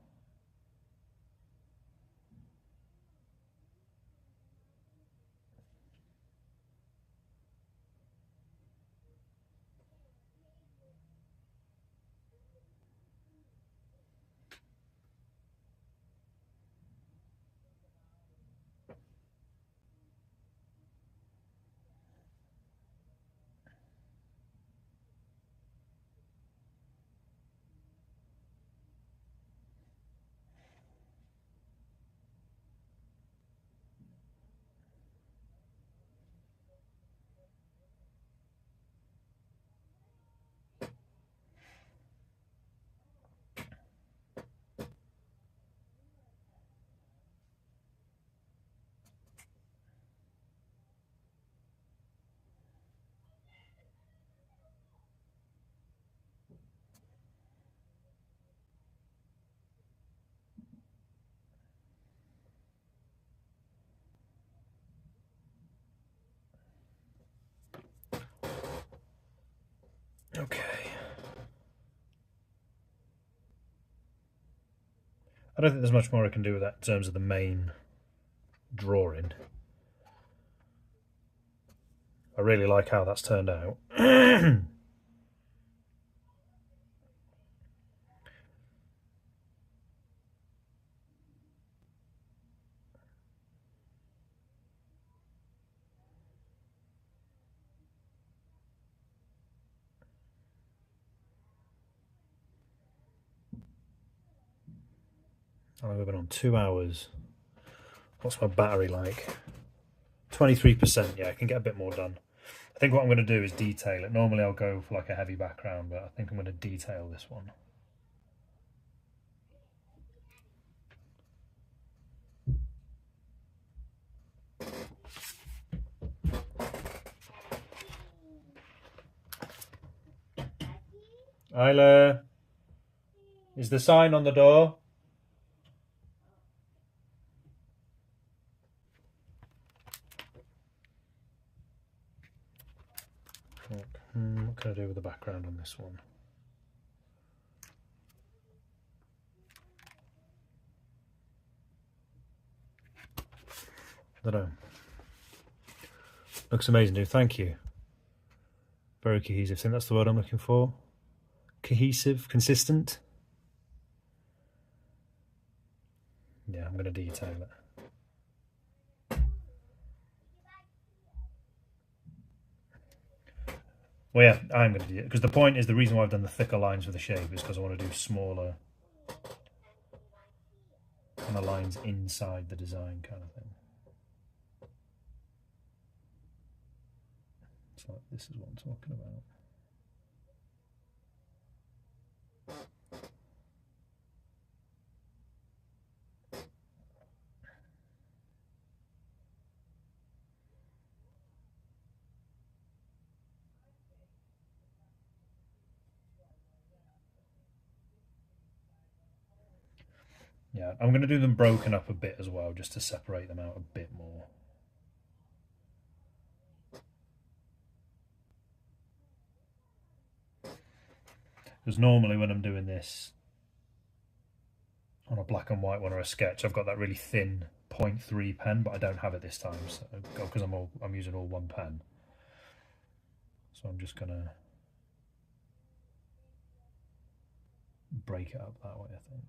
Okay. I don't think there's much more I can do with that in terms of the main drawing. I really like how that's turned out. I've been on 2 hours. What's my battery like? 23%, yeah, I can get a bit more done. I think what I'm going to do is detail it. Normally I'll go for like a heavy background, but I think I'm going to detail this one. Isla, is the sign on the door? What can I do with the background on this one? I don't know. Looks amazing, dude. Thank you. Very cohesive. I think that's the word I'm looking for. Cohesive, consistent. Yeah, I'm going to detail it. Well, yeah, I'm going to do it because the point is the reason why I've done the thicker lines for the shape is because I want to do smaller kind of lines inside the design kind of thing. So this is what I'm talking about. Yeah, I'm going to do them broken up a bit as well, just to separate them out a bit more. Because normally when I'm doing this on a black and white one or a sketch, I've got that really thin 0.3 pen, but I don't have it this time because I'm using all one pen. So I'm just going to break it up that way, I think.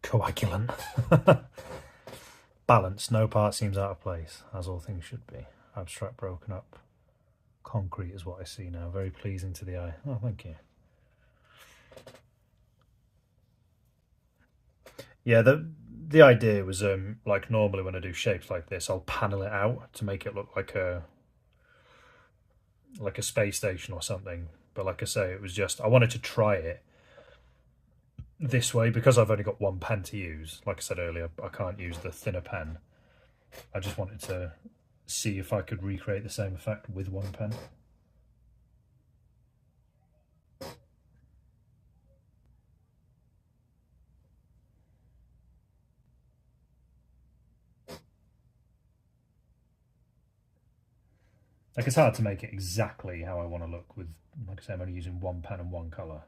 Coagulant. Balance. No part seems out of place, as all things should be. Abstract broken up. Concrete is what I see now. Very pleasing to the eye. Oh, thank you. Yeah, the idea was like normally when I do shapes like this, I'll panel it out to make it look like a space station or something. But like I say, it was just I wanted to try it this way because I've only got one pen to use. Like I said earlier, I can't use the thinner pen. I just wanted to see if I could recreate the same effect with one pen. Like it's hard to make it exactly how I want to look with, like I say, I'm only using one pen and one colour.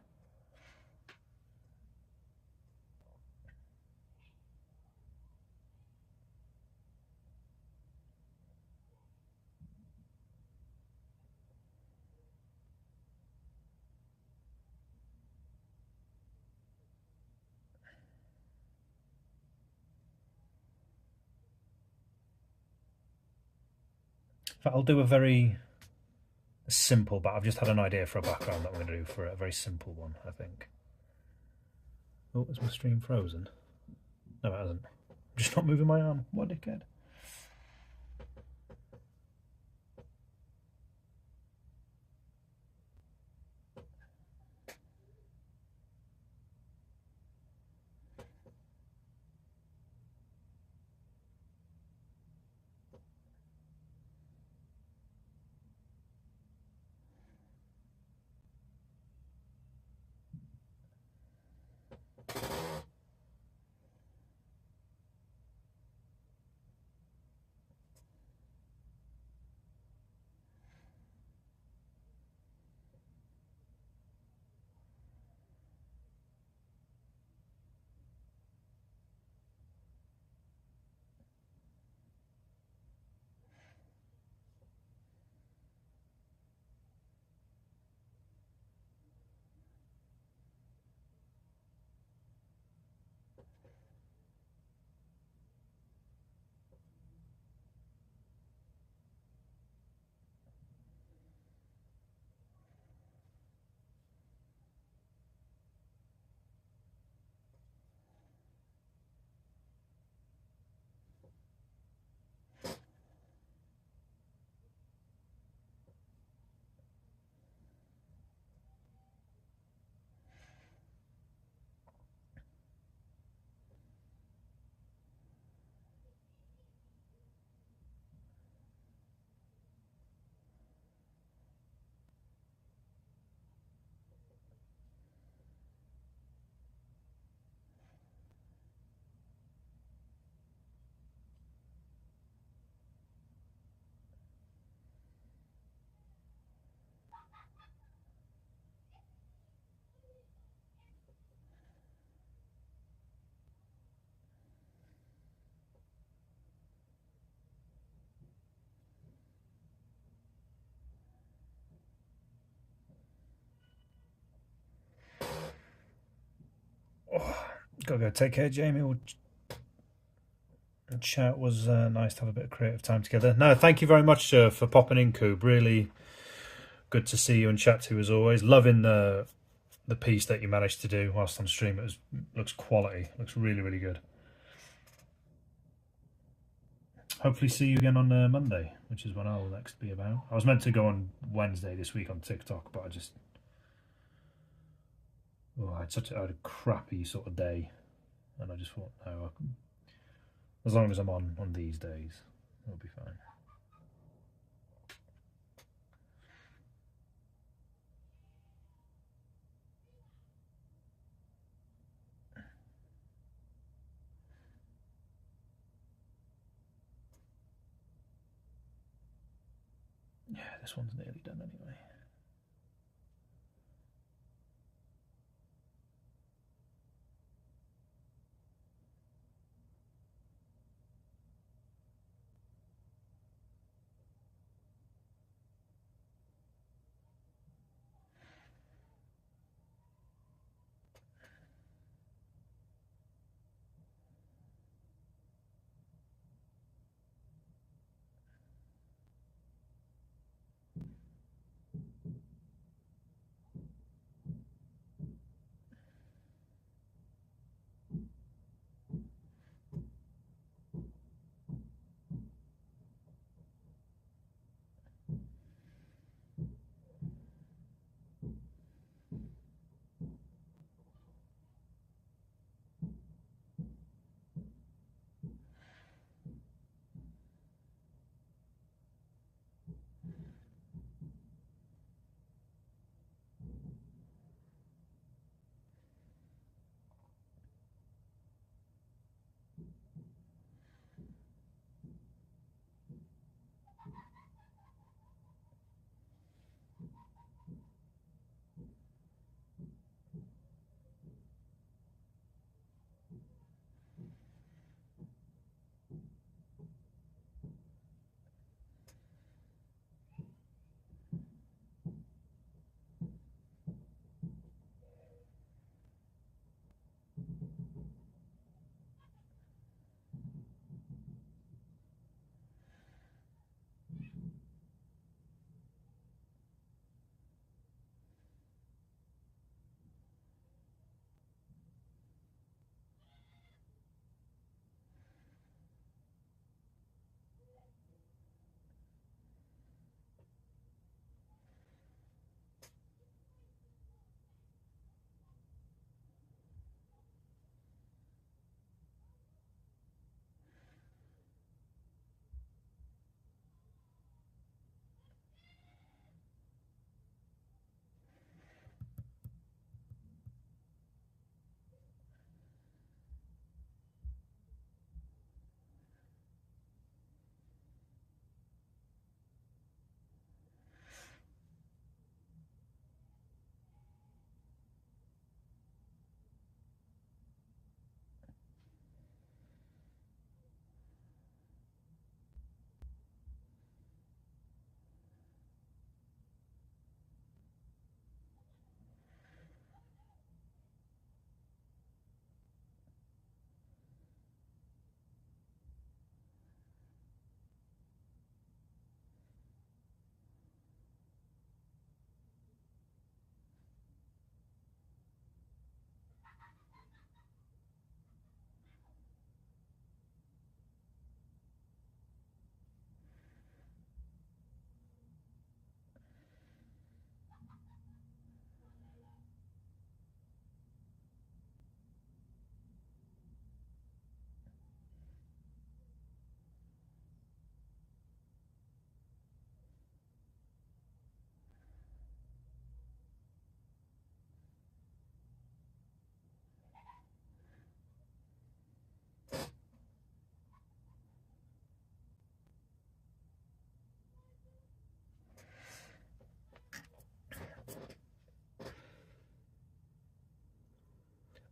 In fact, I'll do a very simple, but I've just had an idea for a background that I'm going to do for a very simple one, I think. Oh, is my stream frozen? No, it hasn't. I'm just not moving my arm. What a dickhead. Oh, gotta go. Take care, Jamie. The chat was nice to have a bit of creative time together. No, thank you very much for popping in, Coob. Really good to see you and chat to you as always. Loving the piece that you managed to do whilst on stream. It looks quality. Looks really, really good. Hopefully see you again on Monday, which is when I'll next be about. I was meant to go on Wednesday this week on TikTok, but I just... Oh, I had a crappy sort of day. And I just thought, no, as long as I'm on these days, it'll be fine. Yeah, this one's nearly done anyway.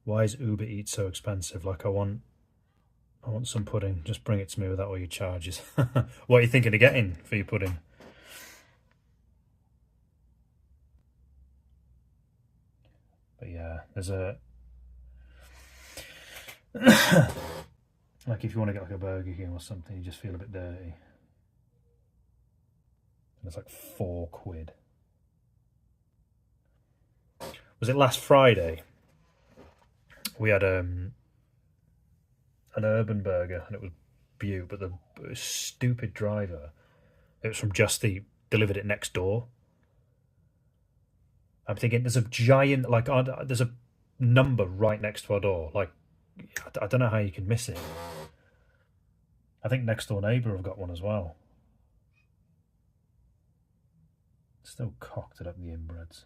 Why is Uber Eats so expensive? Like, I want some pudding. Just bring it to me without all your charges. What are you thinking of getting for your pudding? But yeah, there's a... like if you want to get like a Burger King or something, you just feel a bit dirty. And it's like £4. Was it last Friday? We had an urban burger and it was beaut, but the stupid driver, it was from Just Eat, delivered it next door. I'm thinking there's a giant, like, there's a number right next to our door. Like, I don't know how you can miss it. I think next door neighbour have got one as well. Still cocked it up the inbreds.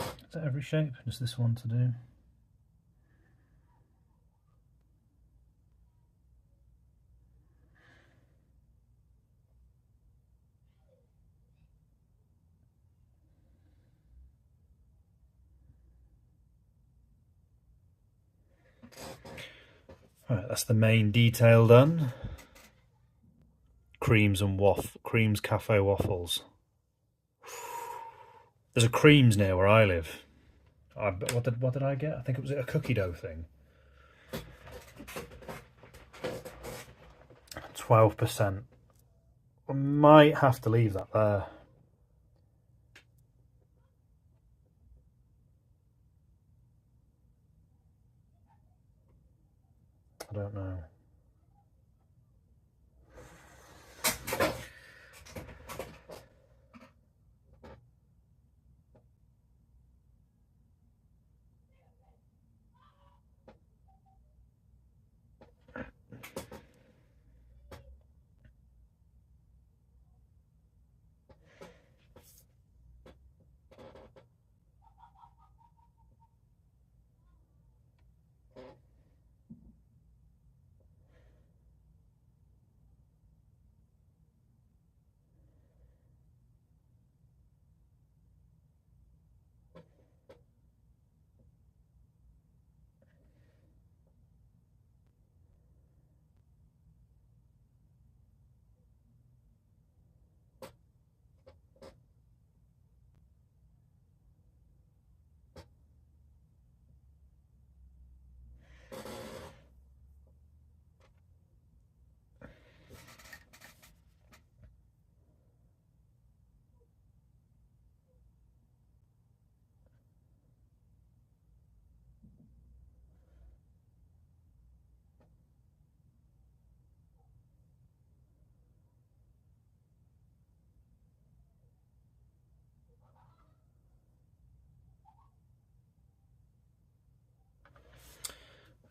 Is that every shape? Just this one to do? Alright, that's the main detail done. Creams cafe waffles. There's a Creams near where I live. What did I get? I think it was a cookie dough thing. 12%. I might have to leave that there. I don't know.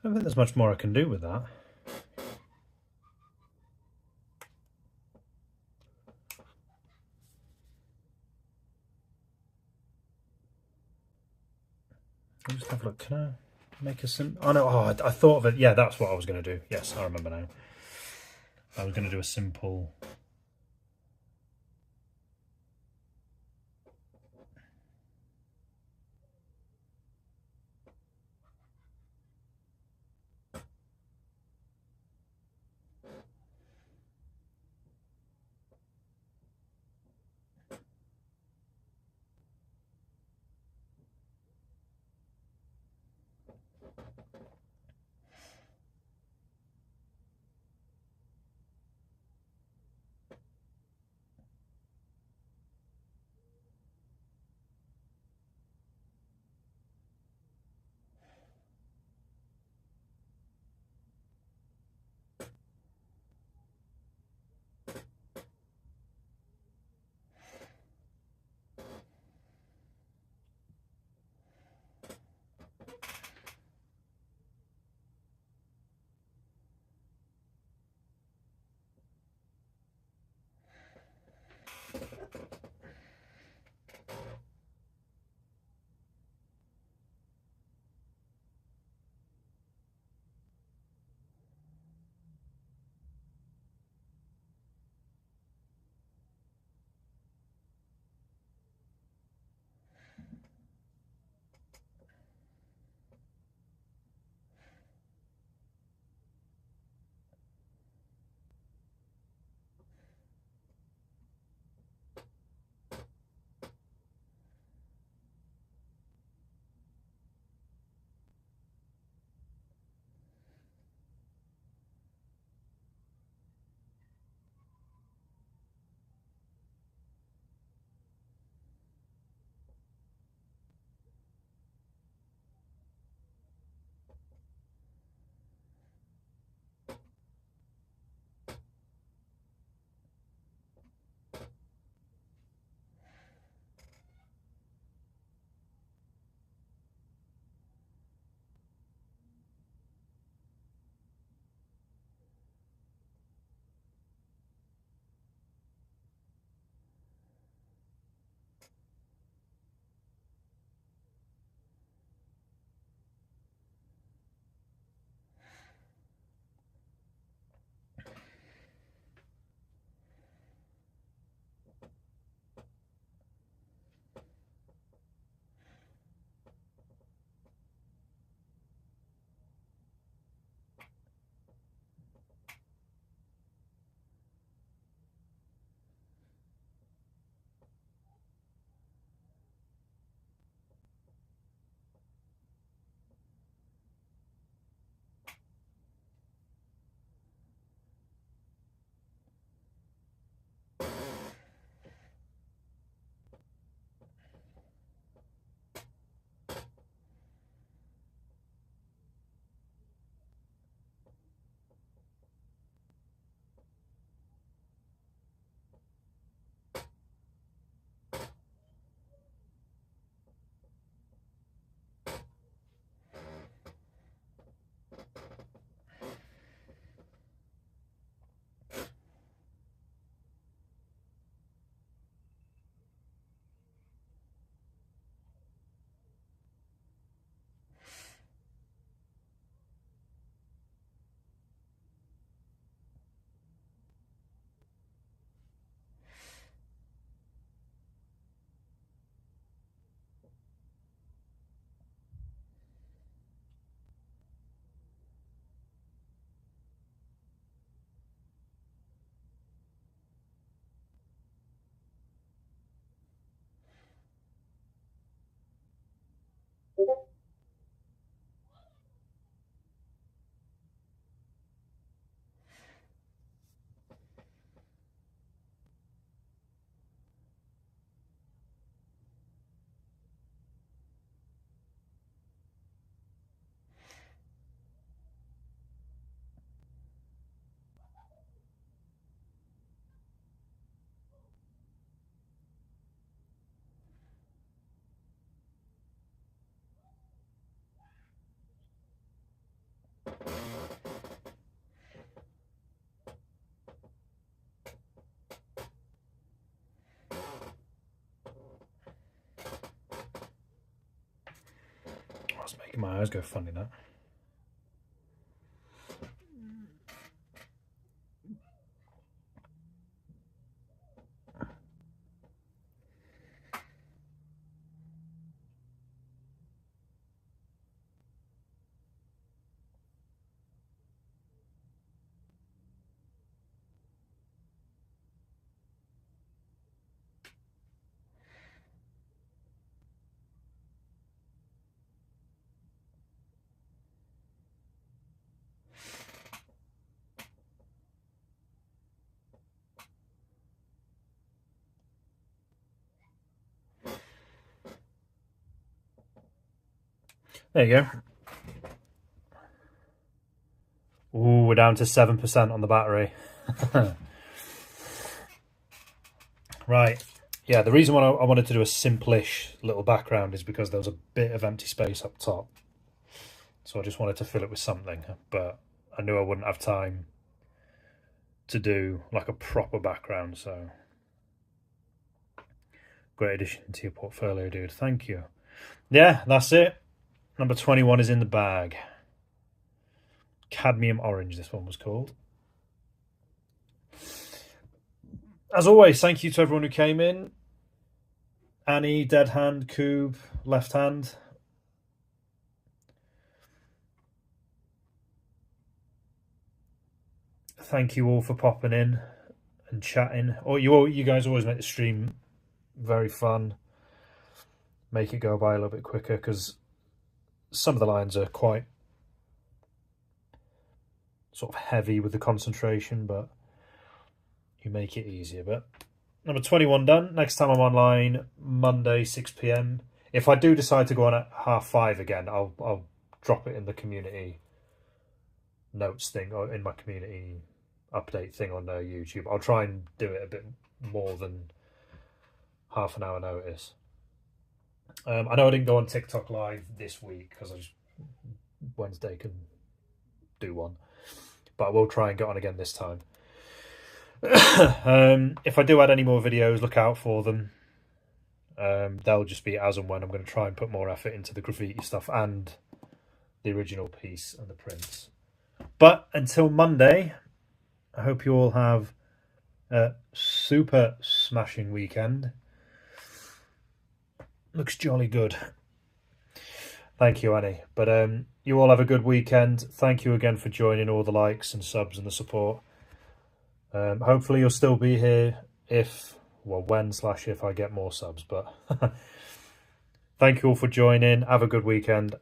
don't think there's much more I can do with that. I'll just have a look. Can I make a sim? Oh no! Oh, I thought of it. Yeah, that's what I was going to do. Yes, I remember now. I was going to do a simple. That's making my eyes go funny now. There you go. Ooh, we're down to 7% on the battery. Right. Yeah, the reason why I wanted to do a simplish little background is because there was a bit of empty space up top. So I just wanted to fill it with something, but I knew I wouldn't have time to do like a proper background, so great addition to your portfolio, dude. Thank you. Yeah, that's it. Number 21 is in the bag. Cadmium Orange, this one was called. As always, thank you to everyone who came in. Annie, Dead Hand, Coob, Left Hand. Thank you all for popping in and chatting. You guys always make the stream very fun. Make it go by a little bit quicker because some of the lines are quite sort of heavy with the concentration, but you make it easier. But number 21 done. Next time I'm online, Monday, 6 PM. If I do decide to go on at 5:30 again, I'll drop it in the community notes thing or in my community update thing on YouTube. I'll try and do it a bit more than half an hour notice. I know I didn't go on TikTok live this week because Wednesday can do one, but I will try and get on again this time. If I do add any more videos, look out for them. They'll just be as and when. I'm going to try and put more effort into the graffiti stuff and the original piece and the prints. But until Monday, I hope you all have a super smashing weekend. Looks jolly good. Thank you, Annie. But you all have a good weekend. Thank you again for joining, all the likes and subs and the support. Hopefully you'll still be here when/if I get more subs. But thank you all for joining. Have a good weekend.